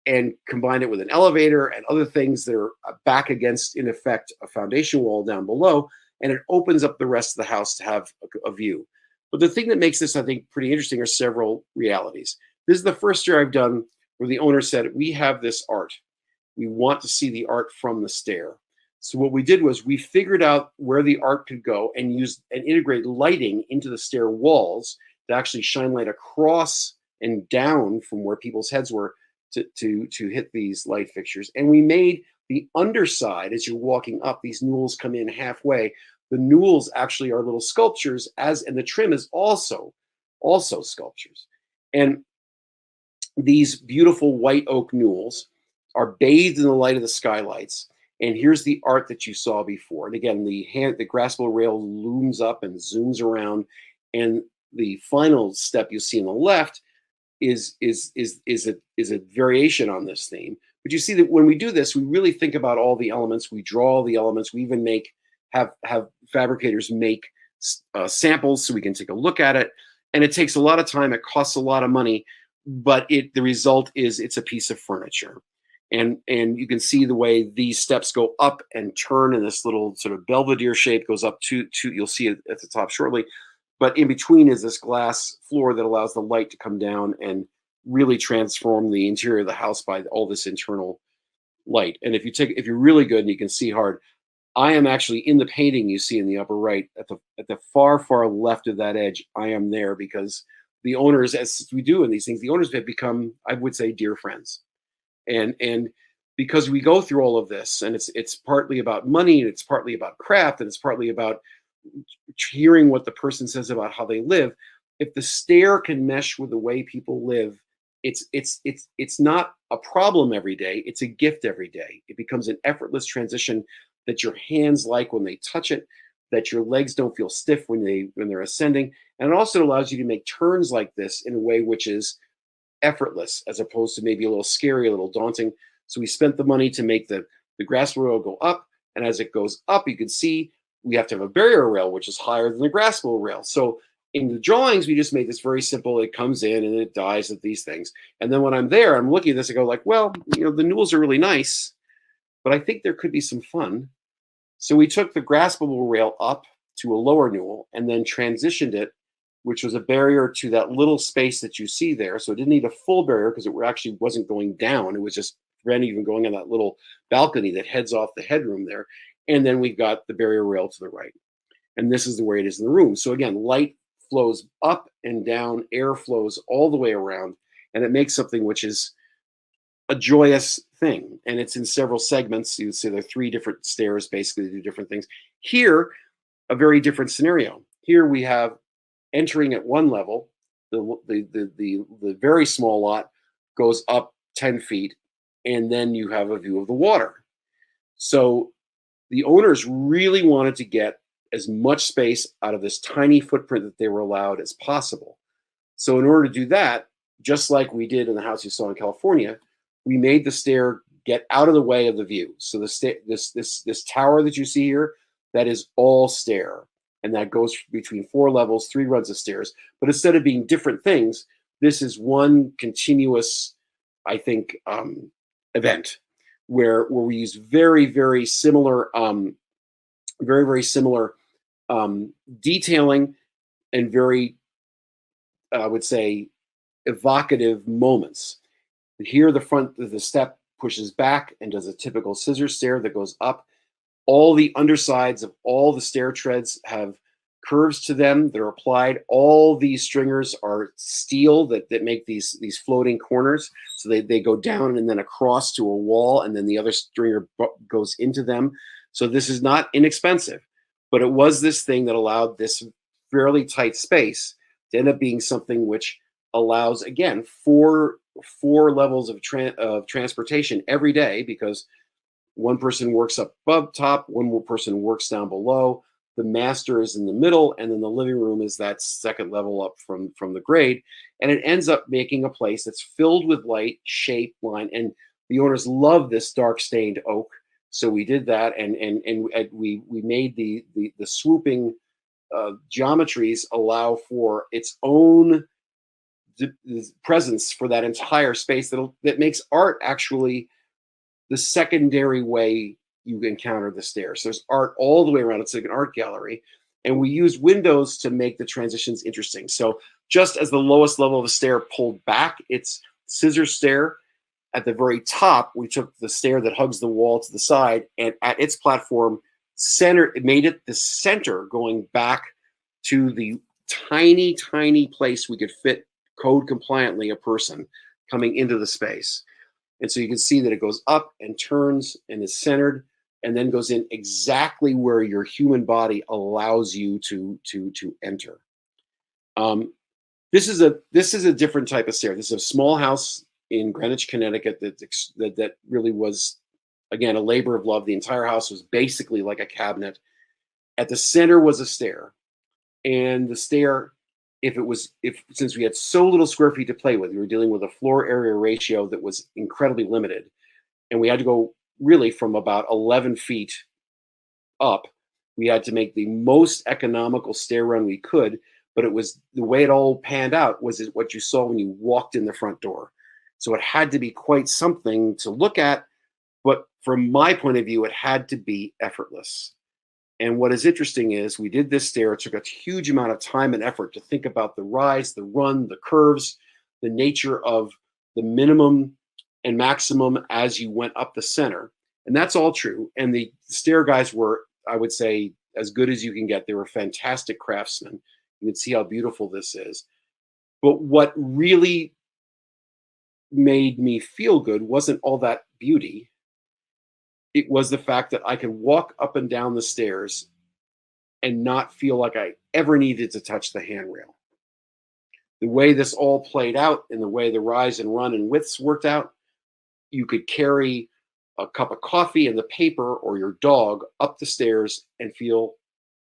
and combine it with an elevator and other things that are back against, in effect, a foundation wall down below, and it opens up the rest of the house to have a view. But the thing that makes this, I think, pretty interesting are several realities. This is the first year I've done where the owner said, we have this art. We want to see the art from the stair. So what we did was we figured out where the art could go and integrate lighting into the stair walls to actually shine light across and down from where people's heads were to hit these light fixtures. And we made the underside, as you're walking up, these newels come in halfway. The newels actually are little sculptures, and the trim is also sculptures. And these beautiful white oak newels are bathed in the light of the skylights. And here's the art that you saw before. And again, the graspable rail looms up and zooms around. And the final step you see on the left is a variation on this theme. But you see that when we do this, we really think about all the elements. We draw all the elements. We even have fabricators make samples so we can take a look at it. And it takes a lot of time. It costs a lot of money. But the result is it's a piece of furniture. And you can see the way these steps go up and turn in this little sort of belvedere shape, goes up to you'll see it at the top shortly. But in between is this glass floor that allows the light to come down and really transform the interior of the house by all this internal light. And if you're really good and you can see hard, I am actually in the painting you see in the upper right at the far left of that edge. I am there because the owners, as we do in these things, the owners have become, I would say, dear friends. And because we go through all of this, and it's partly about money, and it's partly about craft, and it's partly about hearing what the person says about how they live. If the stair can mesh with the way people live, it's not a problem every day. It's a gift every day. It becomes an effortless transition that your hands like when they touch it, that your legs don't feel stiff when they're ascending, and it also allows you to make turns like this in a way which is effortless, as opposed to maybe a little scary, a little daunting. So we spent the money to make the grass rail go up, and as it goes up, you can see we have to have a barrier rail, which is higher than the graspable rail. So in the drawings, we just made this very simple. It comes in and it dies at these things. And then when I'm there, I'm looking at this, I go like, well, the newels are really nice, but I think there could be some fun. So we took the graspable rail up to a lower newel and then transitioned it, which was a barrier to that little space that you see there. So it didn't need a full barrier because it actually wasn't going down. It was just even going on that little balcony that heads off the headroom there. And then we've got the barrier rail to the right. And this is the way it is in the room. So again, light flows up and down, air flows all the way around, and it makes something which is a joyous thing. And it's in several segments. You would say there are 3 different stairs, basically, to do different things. Here, a very different scenario. Here we have entering at one level, the very small lot goes up 10 feet, and then you have a view of the water. So the owners really wanted to get as much space out of this tiny footprint that they were allowed as possible. So in order to do that, just like we did in the house you saw in California, we made the stair get out of the way of the view. So this tower that you see here, that is all stair. And that goes between 4 levels, 3 runs of stairs. But instead of being different things, this is one continuous, I think, event where we use very similar, very similar detailing and very, I would say, evocative moments. Here, the step pushes back and does a typical scissor stair that goes up. All the undersides of all the stair treads have curves to them that are applied. All these stringers are steel that make these floating corners. So they go down and then across to a wall, and then the other stringer goes into them. So this is not inexpensive, but it was this thing that allowed this fairly tight space to end up being something which allows, again, four levels of transportation every day, because one person works up above top, one more person works down below. The master is in the middle, and then the living room is that second level up from the grade. And it ends up making a place that's filled with light, shape, line. And the owners love this dark stained oak. So we did that, and we made the swooping geometries allow for its own presence for that entire space that makes art actually the secondary way you encounter the stairs. There's art all the way around. It's like an art gallery. And we use windows to make the transitions interesting. So just as the lowest level of the stair pulled back, it's scissor stair. At the very top, we took the stair that hugs the wall to the side, and at its platform, it made it the center, going back to the tiny, tiny place we could fit code compliantly a person coming into the space. And so you can see that it goes up and turns and is centered, and then goes in exactly where your human body allows you to enter. This is a different type of stair. This is a small house in Greenwich, Connecticut that really was, again, a labor of love. The entire house was basically like a cabinet. At the center was a stair, and the stair, since we had so little square feet to play with, we were dealing with a floor area ratio that was incredibly limited, and we had to go really from about 11 feet up. We had to make the most economical stair run we could, but it was the way it all panned out was what you saw when you walked in the front door. So it had to be quite something to look at, but from my point of view, it had to be effortless. And what is interesting is we did this stair. It took a huge amount of time and effort to think about the rise, the run, the curves, the nature of the minimum and maximum as you went up the center. And that's all true. And the stair guys were, I would say, as good as you can get. They were fantastic craftsmen. You can see how beautiful this is. But what really made me feel good wasn't all that beauty. It was the fact that I could walk up and down the stairs and not feel like I ever needed to touch the handrail. The way this all played out and the way the rise and run and widths worked out, you could carry a cup of coffee and the paper or your dog up the stairs and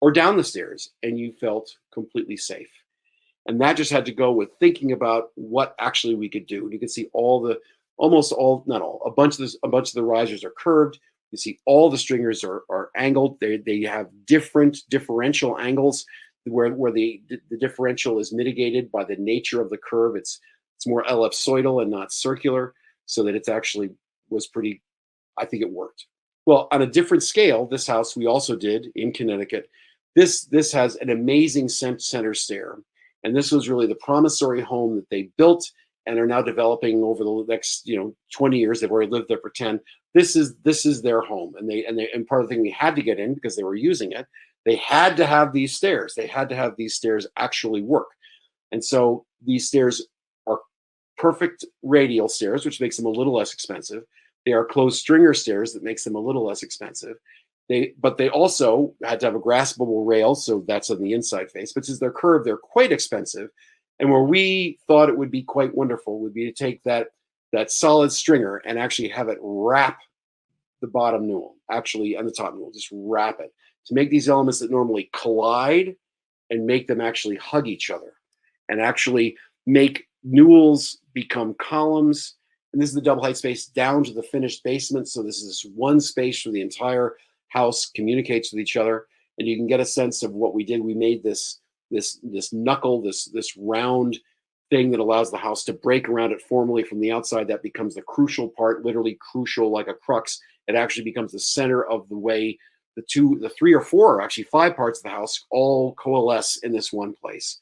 or down the stairs, and you felt completely safe. And that just had to go with thinking about what actually we could do. And you can see almost all, not all, a bunch of the risers are curved. You see all the stringers are angled. They have different differential angles where the differential is mitigated by the nature of the curve. It's more ellipsoidal and not circular, so that it's actually was pretty, I think it worked. Well, on a different scale, this house we also did in Connecticut. This has an amazing center stair. And this was really the promissory home that they built and are now developing over the next 20 years. They've already lived there for 10. This is their home, and part of the thing we had to get in because they were using it. They had to have these stairs. They had to have these stairs actually work, and so these stairs are perfect radial stairs, which makes them a little less expensive. They are closed stringer stairs that makes them a little less expensive. But they also had to have a graspable rail, so that's on the inside face. But since they're curved, they're quite expensive. And where we thought it would be quite wonderful would be to take that solid stringer and actually have it wrap the bottom newel, actually, and the top newel, just wrap it to make these elements that normally collide and make them actually hug each other and actually make newels become columns. And this is the double height space down to the finished basement. So this is one space for the entire house, communicates with each other, and you can get a sense of what we did. We made this knuckle, this round thing that allows the house to break around it formally from the outside. That becomes the crucial part, literally crucial, like a crux. It actually becomes the center of the way the 3 or 4, or actually 5 parts of the house all coalesce in this one place.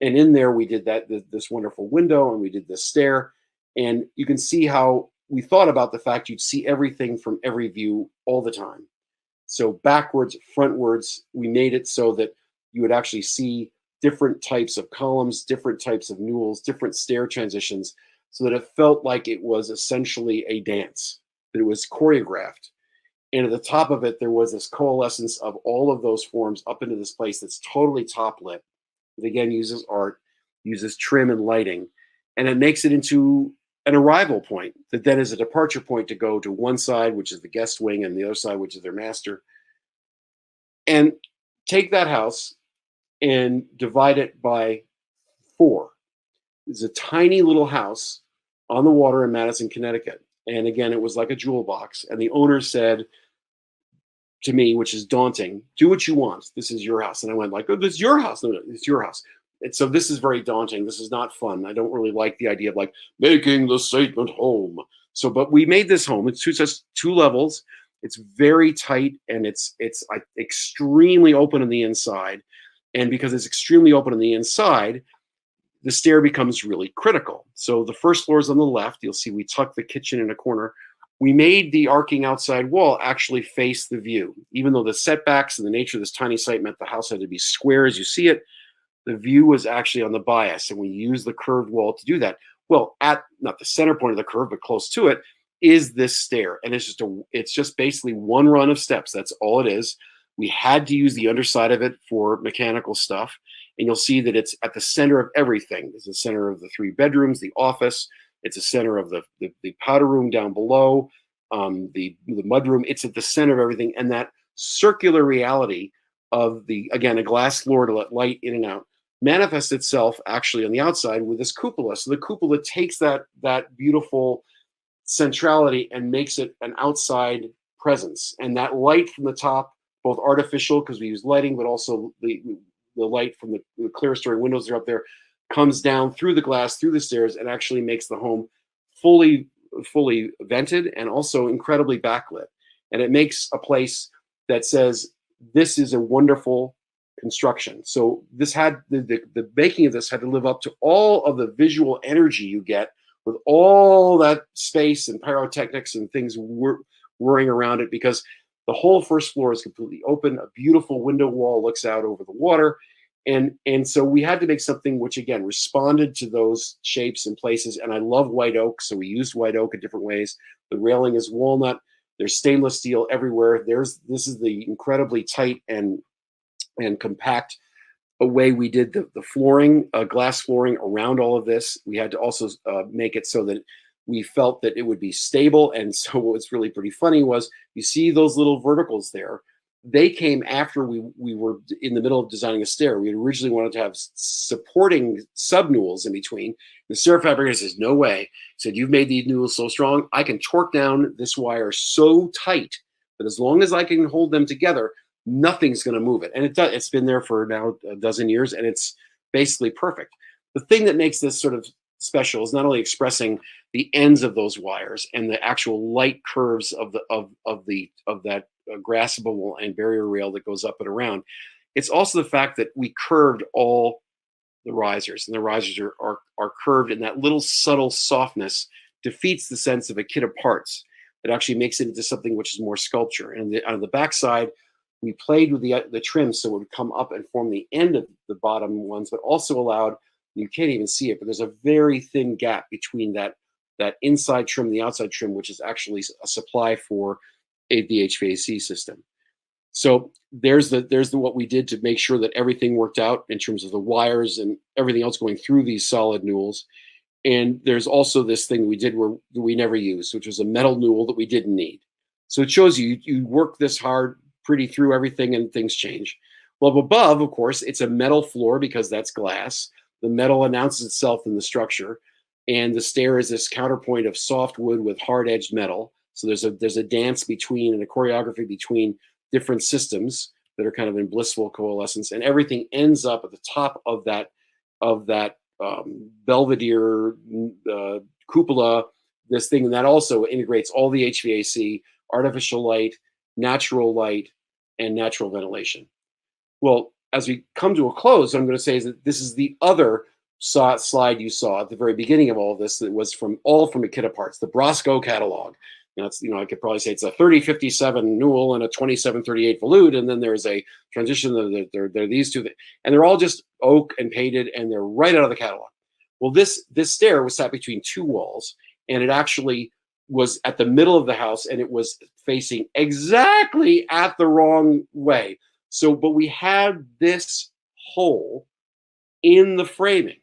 And in there, we did this wonderful window, and we did this stair, and you can see how we thought about the fact you'd see everything from every view all the time. So backwards, frontwards, we made it so that you would actually see different types of columns, different types of newels, different stair transitions, so that it felt like it was essentially a dance, that it was choreographed. And at the top of it, there was this coalescence of all of those forms up into this place that's totally top lit. It again uses art, uses trim and lighting, and it makes it into an arrival point that then is a departure point to go to one side, which is the guest wing, and the other side, which is their master. And take that house and divide it by 4. It's a tiny little house on the water in Madison, Connecticut. And again, it was like a jewel box. And the owner said to me, which is daunting, do what you want. This is your house. And I went like, oh, this is your house. No, it's your house. And so this is very daunting. This is not fun. I don't really like the idea of like making the statement home. So, but we made this home. It's just 2 levels. It's very tight, and it's extremely open on the inside. And because it's extremely open on the inside, the stair becomes really critical. So the first floor is on the left. You'll see we tucked the kitchen in a corner. We made the arcing outside wall actually face the view. Even though the setbacks and the nature of this tiny site meant the house had to be square as you see it, the view was actually on the bias, and we used the curved wall to do that. Well, at not the center point of the curve, but close to it, is this stair. And it's just basically one run of steps. That's all it is. We had to use the underside of it for mechanical stuff. And you'll see that it's at the center of everything. It's the center of the 3 bedrooms, the office. It's the center of the powder room down below, the mud room. It's at the center of everything. And that circular reality of again, a glass floor to let light in and out manifests itself actually on the outside with this cupola. So the cupola takes that beautiful centrality and makes it an outside presence. And that light from the top, both artificial because we use lighting, but also the light from the clear story windows that are up there, comes down through the glass, through the stairs, and actually makes the home fully vented and also incredibly backlit. And it makes a place that says, this is a wonderful construction. So this had the making of this had to live up to all of the visual energy you get with all that space and pyrotechnics and things whirring around it, because the whole first floor is completely open. A beautiful window wall looks out over the water. And so we had to make something which, again, responded to those shapes and places. And I love white oak, so we used white oak in different ways. The railing is walnut. There's stainless steel everywhere. This is the incredibly tight and compact way we did the flooring, glass flooring around all of this. We had to also make it so that we felt that it would be stable. And so what's really pretty funny was, you see those little verticals there. They came after we were in the middle of designing a stair. We originally wanted to have supporting sub-newels in between. The stair fabricator says, no way. He said, you've made these newels so strong, I can torque down this wire so tight that as long as I can hold them together, nothing's going to move it. And it's been there for now a dozen years, and it's basically perfect. The thing that makes this sort of special is not only expressing the ends of those wires and the actual light curves of that graspable and barrier rail that goes up and around. It's also the fact that we curved all the risers, and the risers are curved, and that little subtle softness defeats the sense of a kit of parts. It actually makes it into something which is more sculpture. And on the back side, we played with the trim so it would come up and form the end of the bottom ones, but also allowed, you can't even see it, but there's a very thin gap between that inside trim and the outside trim, which is actually a supply for the HVAC system. So there's what we did to make sure that everything worked out in terms of the wires and everything else going through these solid newels. And there's also this thing we did where we never used, which was a metal newel that we didn't need. So it shows you work this hard pretty through everything and things change. Well, above, of course, it's a metal floor because that's glass. The metal announces itself in the structure. And the stair is this counterpoint of soft wood with hard-edged metal. So there's a dance between and a choreography between different systems that are kind of in blissful coalescence, and everything ends up at the top of that belvedere cupola, this thing, and that also integrates all the HVAC, artificial light, and natural ventilation. Well, as we come to a close, what I'm going to say is that this is the other slide you saw at the very beginning of all of this that was all from a kit of parts, the Brosco catalog. That's, I could probably say it's a 3057 Newel and a 2738 veloute, and then there's a transition. They're these two, and they're all just oak and painted, and they're right out of the catalog. Well, this stair was sat between two walls, and it actually was at the middle of the house, and it was facing exactly at the wrong way. So, but we had this hole in the framing.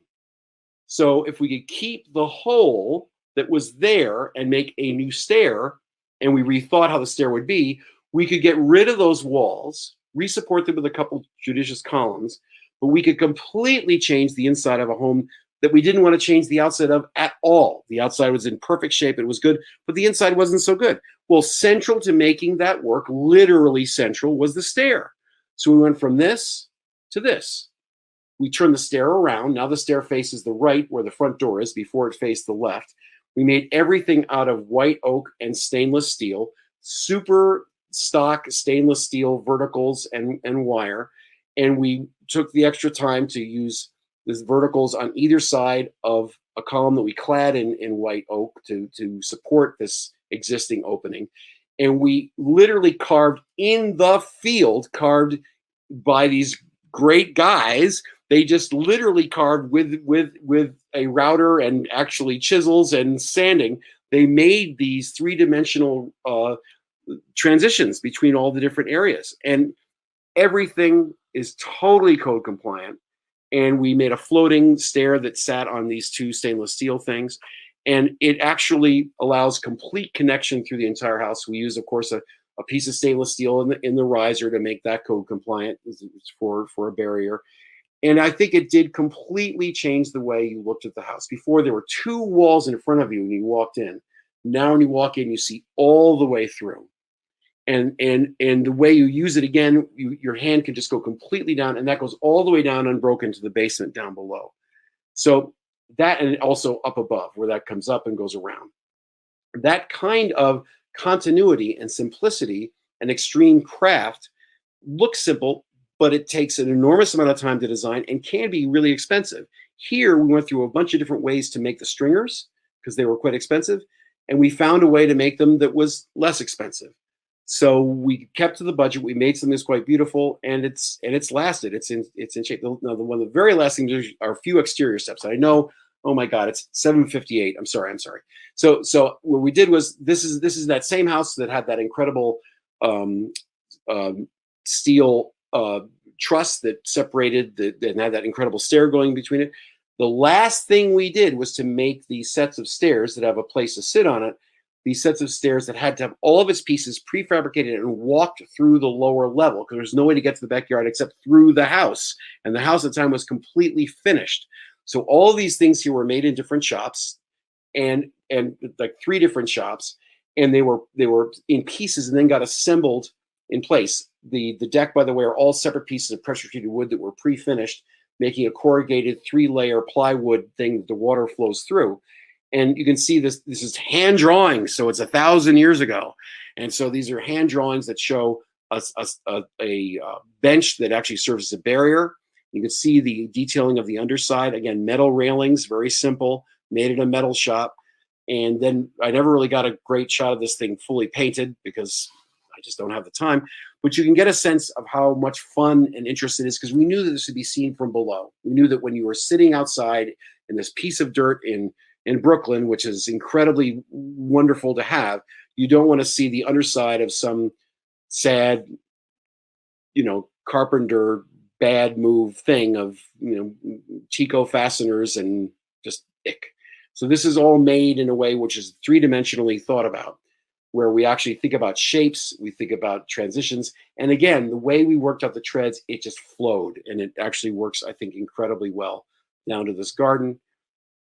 So if we could keep the hole that was there and make a new stair, and we rethought how the stair would be, we could get rid of those walls, resupport them with a couple judicious columns, but we could completely change the inside of a home that we didn't want to change the outside of at all. The outside was in perfect shape, it was good, but the inside wasn't so good. Well, central to making that work, literally central, was the stair. So we went from this to this. We turned the stair around. Now the stair faces the right where the front door is. Before it faced the left. We made everything out of white oak and stainless steel, super stock stainless steel verticals and wire. And we took the extra time to use these verticals on either side of a column that we clad in white oak to support this existing opening. And we literally carved in the field, carved by these great guys. They just literally carved with a router and actually chisels and sanding. They made these three-dimensional transitions between all the different areas. And everything is totally code compliant. And we made a floating stair that sat on these two stainless steel things. And it actually allows complete connection through the entire house. We use, of course, a piece of stainless steel in the riser to make that code compliant for a barrier. And I think it did completely change the way you looked at the house. Before, there were two walls in front of you when you walked in. Now when you walk in, you see all the way through. And the way you use it again, your hand can just go completely down, and that goes all the way down unbroken to the basement down below. So that, and also up above where that comes up and goes around. That kind of continuity and simplicity and extreme craft looks simple, but it takes an enormous amount of time to design and can be really expensive. Here, we went through a bunch of different ways to make the stringers because they were quite expensive, and we found a way to make them that was less expensive. So we kept to the budget. We made something that's quite beautiful, and it's lasted. It's in shape. Now, one of the very last things are a few exterior steps. I know. Oh my God, it's 7:58. I'm sorry. So what we did was this is that same house that had that incredible steel truss that separated and had that incredible stair going between it. The last thing we did was to make these sets of stairs that have a place to sit on it. These sets of stairs that had to have all of its pieces prefabricated and walked through the lower level because there's no way to get to the backyard except through the house. And the house at the time was completely finished. So all of these things here were made in different shops and like 3 different shops. And they were in pieces and then got assembled in place. The deck, by the way, are all separate pieces of pressure treated wood that were pre-finished, making a corrugated 3-layer plywood thing that the water flows through. And you can see this is hand drawings, so it's 1,000 years ago. And so these are hand drawings that show a bench that actually serves as a barrier. You can see the detailing of the underside. Again, metal railings, very simple, made in a metal shop. And then I never really got a great shot of this thing fully painted because I just don't have the time. But you can get a sense of how much fun and interest it is because we knew that this would be seen from below. We knew that when you were sitting outside in this piece of dirt in Brooklyn, which is incredibly wonderful to have, you don't want to see the underside of some sad, carpenter bad move thing of, Chico fasteners and just ick. So this is all made in a way which is 3-dimensionally thought about, where we actually think about shapes, we think about transitions. And again, the way we worked out the treads, it just flowed. And it actually works, I think, incredibly well down to this garden.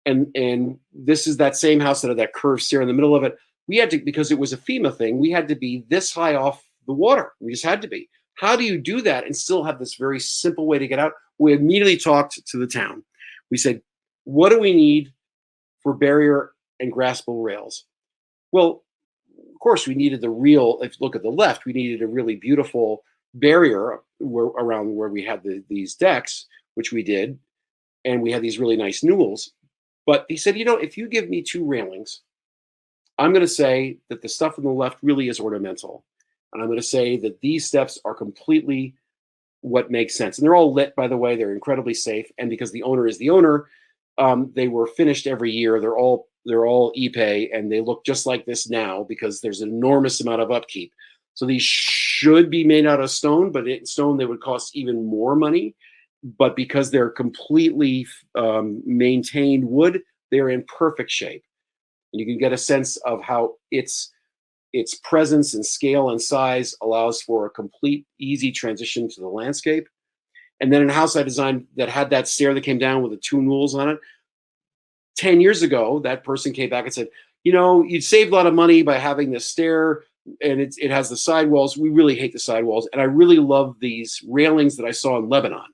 And this is that same house that had that curved stair in the middle of it. We had to, because it was a FEMA thing, we had to be this high off the water. We just had to be. How do you do that and still have this very simple way to get out? We immediately talked to the town. We said, what do we need for barrier and graspable rails? Well, of course, we needed the real, if you look at the left, we needed a really beautiful barrier around where we had these decks, which we did. And we had these really nice Newels. But he said, if you give me 2 railings I'm going to say that the stuff on the left really is ornamental. And I'm going to say that these steps are completely what makes sense. And they're all lit, by the way. They're incredibly safe. And because the owner is the owner, they were finished every year. They're all e-pay, and they look just like this now because there's an enormous amount of upkeep. So these should be made out of stone, but in stone they would cost even more money. But because they're completely maintained wood, they're in perfect shape. And you can get a sense of how its presence and scale and size allows for a complete, easy transition to the landscape. And then in a house I designed that had that stair that came down with the two Newels on it, 10 years ago, that person came back and said, you'd saved a lot of money by having this stair, and it has the sidewalls. We really hate the sidewalls. And I really love these railings that I saw in Lebanon.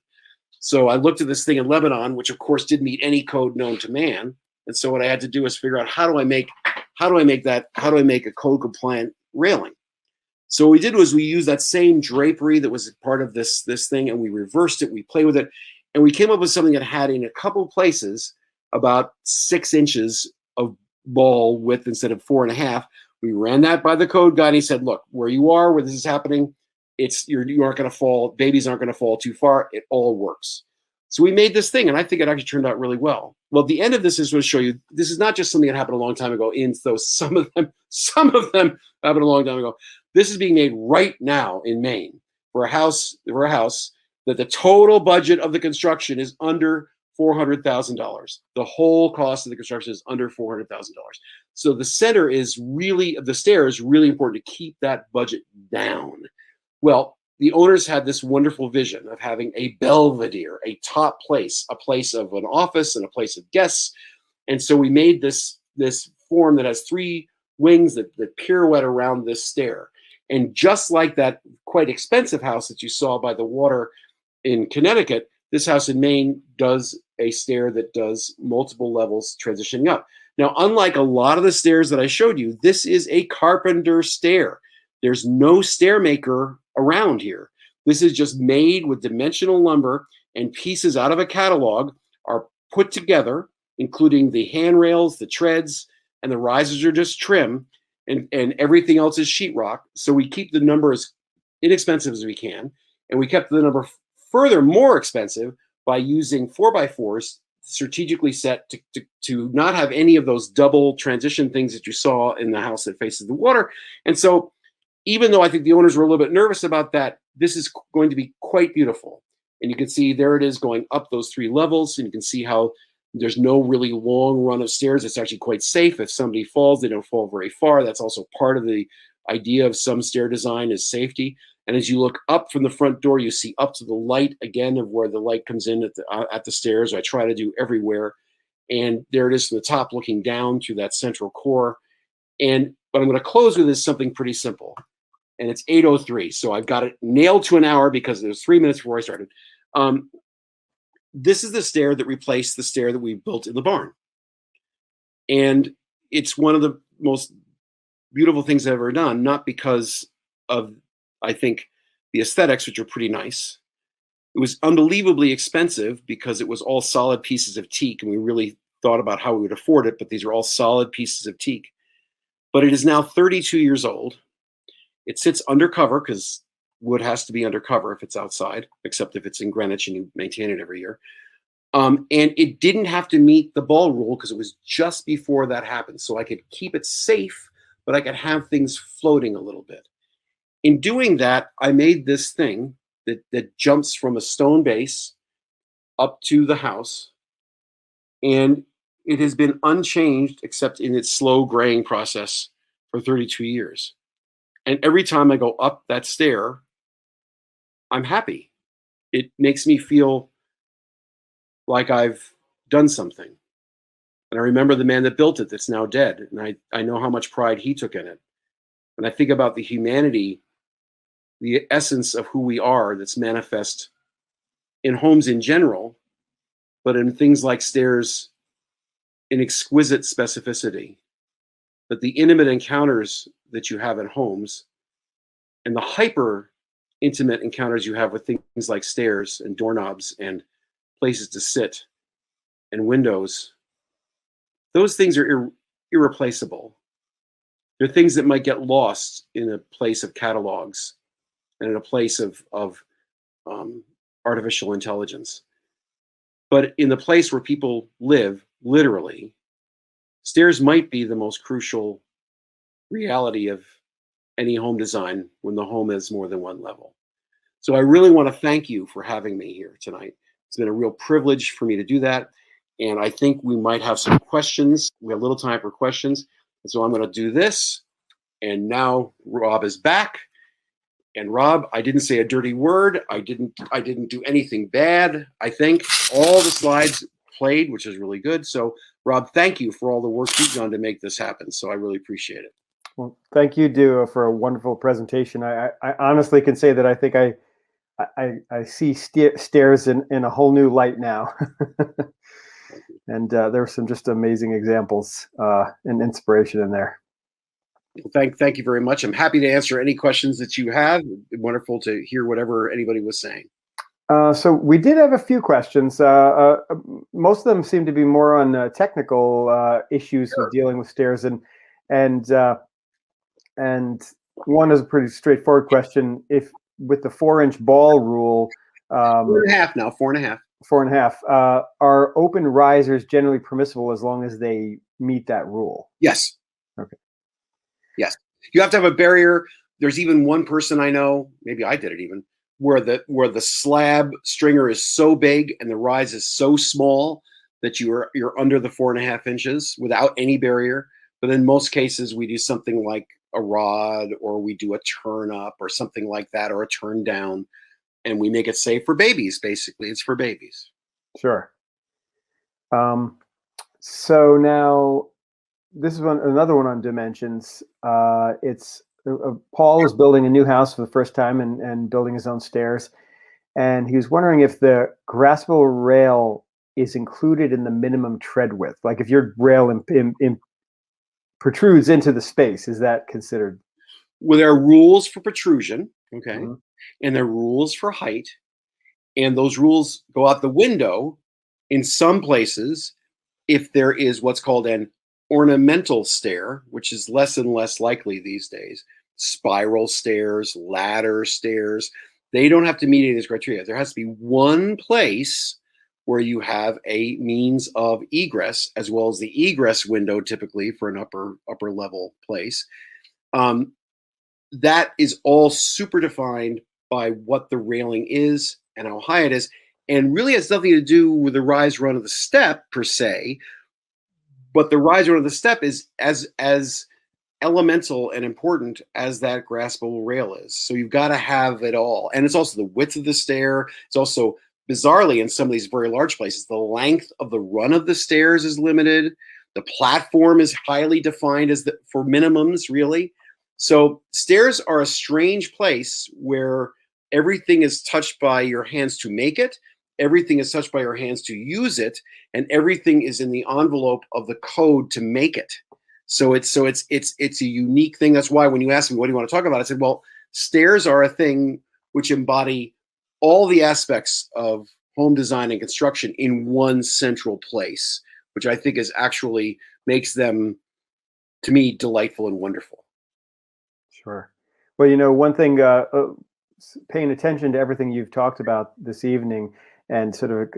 So I looked at this thing in Lebanon, which of course didn't meet any code known to man. And so what I had to do is figure out how do I make a code compliant railing? So what we did was we used that same drapery that was part of this thing, and we reversed it, we played with it, and we came up with something that had in a couple places about 6 inches of ball width instead of 4.5. We ran that by the code guy, and he said, look, where you are, where this is happening, you aren't going to fall, babies aren't going to fall too far. It all works. So we made this thing, and I think it actually turned out really well. Well, the end of this is going to show you this is not just something that happened a long time ago. Some of them happened a long time ago. This is being made right now in Maine for a house that the total budget of the construction is under $400,000. The whole cost of the construction is under $400,000. So the stair is really important to keep that budget down. Well, the owners had this wonderful vision of having a belvedere, a top place, a place of an office and a place of guests. And so we made this form that has 3 wings that pirouette around this stair. And just like that quite expensive house that you saw by the water in Connecticut, this house in Maine does a stair that does multiple levels transitioning up. Now, unlike a lot of the stairs that I showed you, this is a carpenter stair. There's no stair maker around here. This is just made with dimensional lumber, and pieces out of a catalog are put together, including the handrails, the treads, and the risers are just trim, and everything else is sheetrock. So we keep the number as inexpensive as we can, and we kept the number further more expensive by using 4x4s strategically set to not have any of those double transition things that you saw in the house that faces the water. And so even though I think the owners were a little bit nervous about that, this is going to be quite beautiful. And you can see there it is going up those 3 levels, and you can see how there's no really long run of stairs. It's actually quite safe. If somebody falls, they don't fall very far. That's also part of the idea of some stair design is safety. And as you look up from the front door, you see up to the light again of where the light comes in at the stairs. I try to do everywhere. And there it is from the top looking down through that central core. And what I'm going to close with is something pretty simple. And it's 8:03. So I've got it nailed to an hour because there's 3 minutes before I started. This is the stair that replaced the stair that we built in the barn. And it's one of the most beautiful things I've ever done, not because of, I think, the aesthetics, which are pretty nice. It was unbelievably expensive because it was all solid pieces of teak, and we really thought about how we would afford it, but these are all solid pieces of teak. But it is now 32 years old. It sits undercover because wood has to be undercover if it's outside, except if it's in Greenwich and you maintain it every year. And it didn't have to meet the ball rule because it was just before that happened. So I could keep it safe, but I could have things floating a little bit. In doing that, I made this thing that jumps from a stone base up to the house. And it has been unchanged except in its slow graying process for 32 years. And every time I go up that stair, I'm happy. It makes me feel like I've done something. And I remember the man that built it that's now dead. And I know how much pride he took in it. And I think about the humanity, the essence of who we are that's manifest in homes in general, but in things like stairs in exquisite specificity. That the intimate encounters that you have in homes and the hyper intimate encounters you have with things like stairs and doorknobs and places to sit and windows, those things are irreplaceable. They're things that might get lost in a place of catalogs and in a place of artificial intelligence. But in the place where people live, literally, stairs might be the most crucial reality of any home design when the home is more than one level. So I really want to thank you for having me here tonight. It's been a real privilege for me to do that. And I think we might have some questions. We have a little time for questions. And so I'm going to do this. And now Rob is back. And Rob, I didn't say a dirty word. I didn't do anything bad. I think all the slides played, which is really good. So Rob, thank you for all the work you've done to make this happen. So I really appreciate it. Well, thank you, Duo, for a wonderful presentation. I honestly can say that I think I see stairs in a whole new light now. And there were some just amazing examples and inspiration in there. Well, thank you very much. I'm happy to answer any questions that you have. Wonderful to hear whatever anybody was saying. So we did have a few questions. Most of them seem to be more on technical issues Sure. with dealing with stairs, and one is a pretty straightforward question. If with the 4-inch ball rule, 4.5 now, 4.5. 4.5, are open risers generally permissible as long as they meet that rule? Yes. Okay. Yes. You have to have a barrier. There's even one person I know, maybe I did it even, where the slab stringer is so big and the rise is so small that you're under the 4.5 inches without any barrier. But in most cases, we do something like a rod, or we do a turn up or something like that, or a turn down, and we make it safe for babies. Basically, it's for babies. Sure. So now this is another one on dimensions. It's Paul is building a new house for the first time and building his own stairs, and he was wondering if the graspable rail is included in the minimum tread width. Like if your rail protrudes into the space, is that considered? Well, there are rules for protrusion, okay, Mm-hmm. and there are rules for height, and those rules go out the window in some places if there is what's called an ornamental stair, which is less and less likely these days. Spiral stairs, ladder stairs, they don't have to meet any of these criteria. There has to be one place where you have a means of egress, as well as the egress window, typically for an upper level place. That is all super defined by what the railing is and how high it is, and really has nothing to do with the rise run of the step per se. But the rise run of the step is as elemental and important as that graspable rail is. So you've got to have it all. And it's also the width of the stair. It's also, bizarrely, in some of these very large places, the length of the run of the stairs is limited. The platform is highly defined for minimums, really. So stairs are a strange place where everything is touched by your hands to make it, everything is touched by your hands to use it, and everything is in the envelope of the code to make it. So it's a unique thing. That's why when you ask me, what do you want to talk about? I said, well, stairs are a thing which embody all the aspects of home design and construction in one central place, which I think is actually makes them, to me, delightful and wonderful. Sure. Well, one thing, paying attention to everything you've talked about this evening and sort of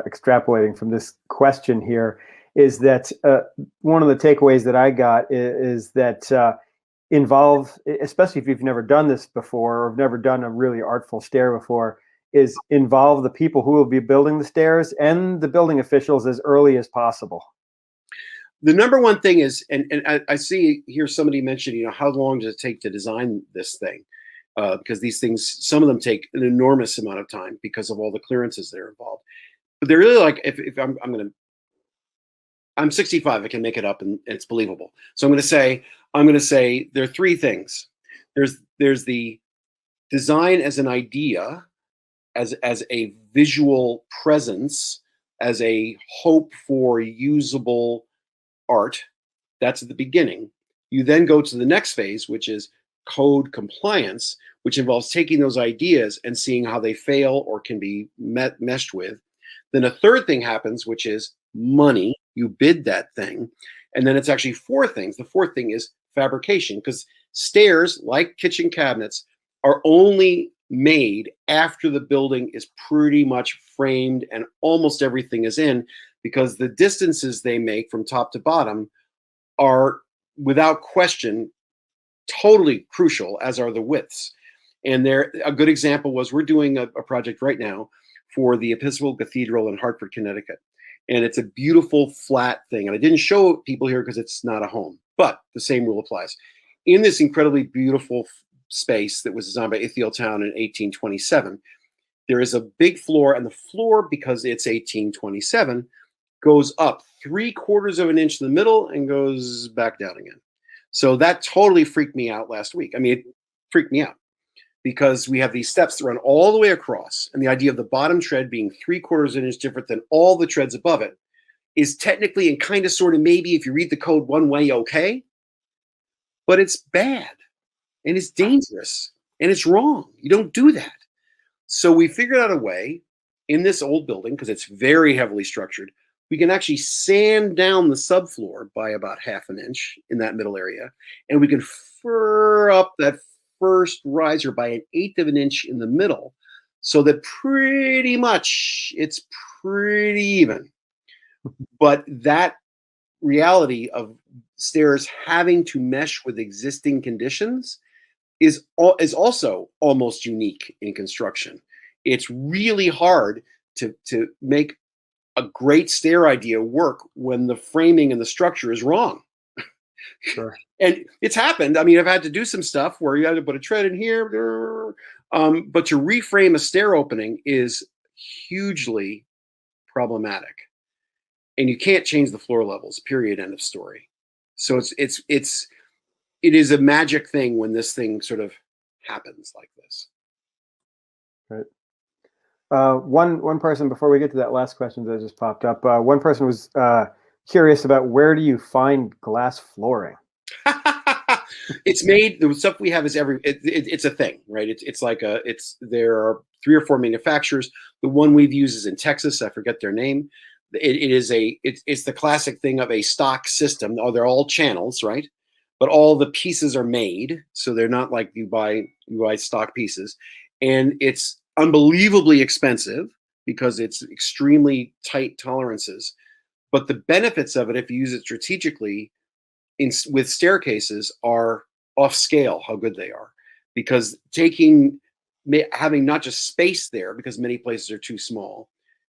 extrapolating from this question here, is that one of the takeaways that I got is that involve, especially if you've never done this before or never done a really artful stair before, is involve the people who will be building the stairs and the building officials as early as possible. The number one thing is, and I see here somebody mentioned, how long does it take to design this thing? Because these things, some of them take an enormous amount of time because of all the clearances that are involved. But they're really like, if I'm 65, I can make it up and it's believable. So I'm going to say there are three things. There's the design as an idea, as a visual presence, as a hope for usable art. That's at the beginning. You then go to the next phase, which is code compliance, which involves taking those ideas and seeing how they fail or can be meshed with. Then a third thing happens, which is money. You bid that thing. And then it's actually four things. The fourth thing is fabrication, because stairs, like kitchen cabinets, are only made after the building is pretty much framed and almost everything is in, because the distances they make from top to bottom are, without question, totally crucial, as are the widths. And there, a good example was, we're doing a project right now for the Episcopal Cathedral in Hartford, Connecticut. And it's a beautiful flat thing. And I didn't show people here because it's not a home, but the same rule applies. In this incredibly beautiful space that was designed by Ithiel Town in 1827, there is a big floor, and the floor, because it's 1827, goes up 3/4 of an inch in the middle and goes back down again. So that totally freaked me out last week. I mean, it freaked me out because we have these steps that run all the way across, and the idea of the bottom tread being 3/4 of an inch different than all the treads above it is technically and kind of sort of maybe, if you read the code one way, okay, but it's bad and it's dangerous and it's wrong. You don't do that. So we figured out a way in this old building, because it's very heavily structured, we can actually sand down the subfloor by about 1/2 an inch in that middle area, and we can fur up that first riser by 1/8 of an inch in the middle, so that pretty much it's pretty even. But that reality of stairs having to mesh with existing conditions is also almost unique in construction. It's really hard to make a great stair idea work when the framing and the structure is wrong. Sure. And it's happened. I mean, I've had to do some stuff where you had to put a tread in here, but to reframe a stair opening is hugely problematic, and you can't change the floor levels. Period. End of story. So it is a magic thing when this thing sort of happens like this. Right. One person, before we get to that last question that just popped up, one person was curious about, where do you find glass flooring? It's made, the stuff we have is it's a thing, right? There are 3 or 4 manufacturers. The one we've used is in Texas. I forget their name. It's the classic thing of a stock system. Oh, they're all channels, right? But all the pieces are made, so they're not like you buy stock pieces, and it's unbelievably expensive because it's extremely tight tolerances. But the benefits of it, if you use it strategically, with staircases, are off scale how good they are, because having not just space there, because many places are too small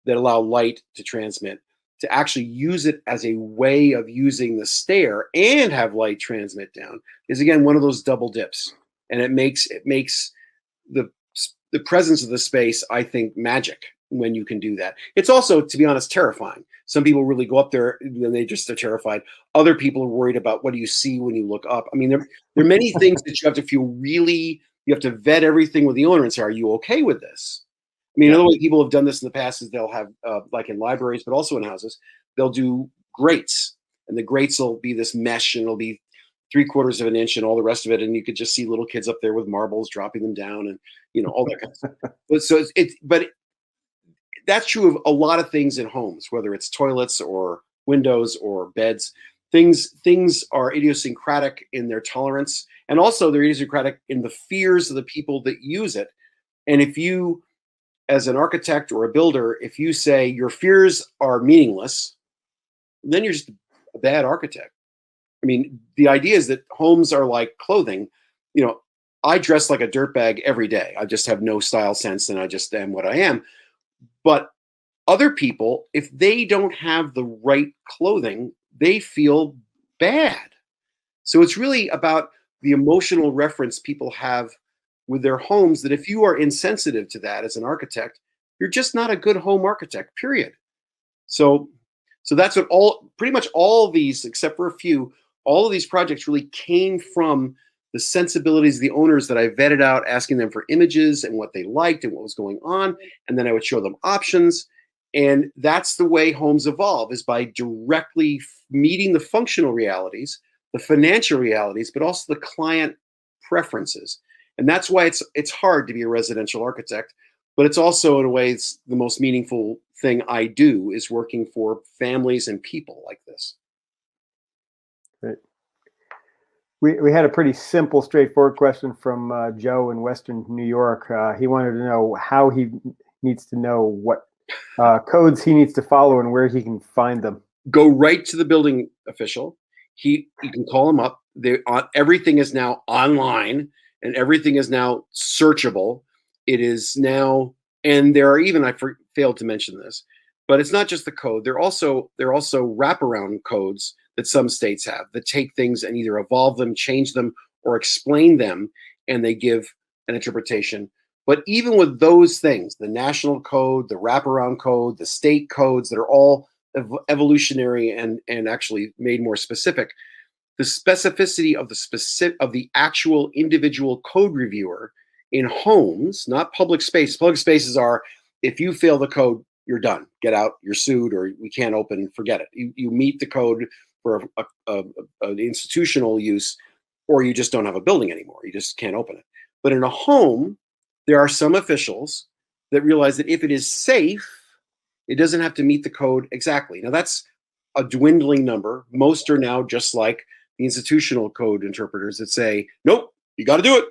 that allow light to transmit, to actually use it as a way of using the stair and have light transmit down, is again one of those double dips, and it makes the presence of the space, I think, magic when you can do that. It's also, to be honest, terrifying. Some people really go up there and they just are terrified. Other people are worried about, what do you see when you look up? I mean, there are many things that you have to feel you have to vet everything with the owner and say, are you okay with this? I mean, another way people have done this in the past is they'll have, like in libraries, but also in houses, they'll do grates, and the grates will be this mesh, and it'll be 3/4 of an inch and all the rest of it, and you could just see little kids up there with marbles dropping them down, and all that kind of stuff. But that's true of a lot of things in homes, whether it's toilets or windows or beds. Things are idiosyncratic in their tolerance, and also they're idiosyncratic in the fears of the people that use it. And if you, as an architect or a builder, if you say your fears are meaningless, then you're just a bad architect. I mean, the idea is that homes are like clothing. I dress like a dirtbag every day. I just have no style sense, and I just am what I am. But other people, if they don't have the right clothing, they feel bad. So it's really about the emotional reference people have with their homes, that if you are insensitive to that as an architect, you're just not a good home architect, period. So that's what pretty much all of these, except for a few, all of these projects really came from the sensibilities of the owners that I vetted out, asking them for images and what they liked and what was going on. And then I would show them options. And that's the way homes evolve, is by directly meeting the functional realities, the financial realities, but also the client preferences. And that's why it's hard to be a residential architect, but it's also, in a way, it's the most meaningful thing I do, is working for families and people like this. Right. We had a pretty simple, straightforward question from Joe in Western New York. He wanted to know how he needs to know what codes he needs to follow and where he can find them. Go right to the building official. You can call him up. Everything is now online and everything is now searchable. It is now, and there are even, failed to mention this, but it's not just the code. There are also wraparound codes that some states have that take things and either evolve them, change them, or explain them, and they give an interpretation. But even with those things, the national code, the wraparound code, the state codes that are all evolutionary and actually made more specific, the specificity of the actual individual code reviewer in homes, not public space. Public spaces are, if you fail the code, you're done. Get out. You're sued, or we can't open. Forget it. You meet the code for an institutional use, or you just don't have a building anymore. You just can't open it. But in a home, there are some officials that realize that if it is safe, it doesn't have to meet the code exactly. Now that's a dwindling number. Most are now just like the institutional code interpreters that say, nope, you got to do it.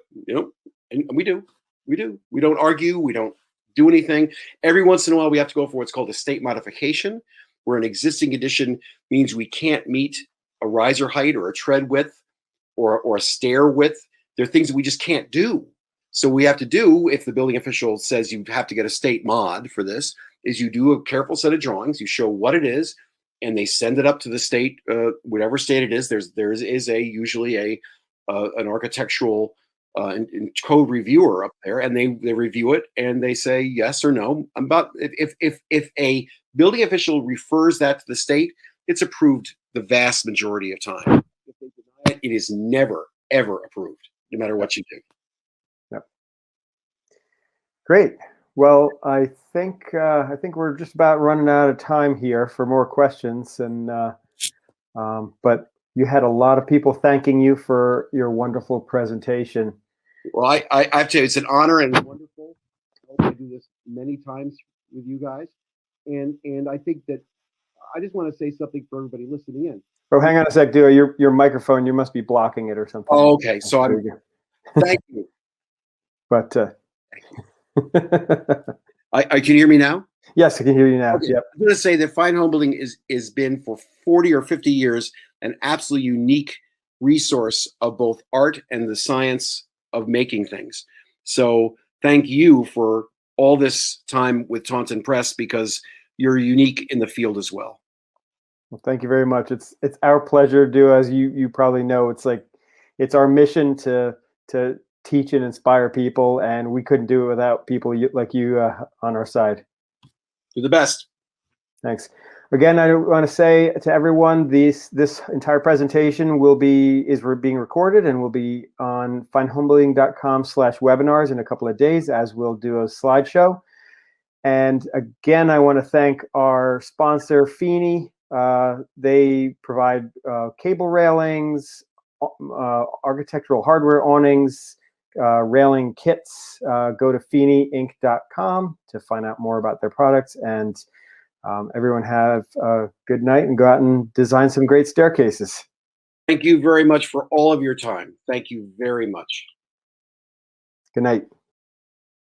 And we do. We don't argue. We don't do anything. Every once in a while, we have to go for what's called a state modification, where an existing condition means we can't meet a riser height or a tread width or a stair width. There are things that we just can't do. So we have to do, if the building official says you have to get a state mod for this, is you do a careful set of drawings, you show what it is, and they send it up to the state, whatever state it is. There is usually an architectural and code reviewer up there, and they review it and they say yes or no. If a building official refers that to the state, it's approved the vast majority of time. If they deny it, it is never ever approved, no matter what you do. Yep. Great. Well, I think we're just about running out of time here for more questions, and but you had a lot of people thanking you for your wonderful presentation. Well, I have to tell you, it's an honor and wonderful. I hope I do this many times with you guys, and I think that I just want to say something for everybody listening in. Oh, hang on a sec, Duo. Your microphone, you must be blocking it or something. Oh, okay. So thank you. But I can you hear me now? Yes, I can hear you now. Okay. Yep. I'm going to say that Fine Homebuilding is been for 40 or 50 years an absolutely unique resource of both art and the science of making things. So thank you for all this time with Taunton Press, because you're unique in the field as well. Well, thank you very much. It's our pleasure, Duo. As you probably know, it's our mission to teach and inspire people, and we couldn't do it without people like you on our side. You're the best. Thanks. Again, I want to say to everyone, this entire presentation is being recorded and will be on finehomebuilding.com/webinars in a couple of days, as we'll do a slideshow. And again, I want to thank our sponsor, Feeney. They provide cable railings, architectural hardware awnings, railing kits. Go to feeneyinc.com to find out more about their products. And everyone have a good night and go out and design some great staircases. Thank you very much for all of your time. Thank you very much. Good night.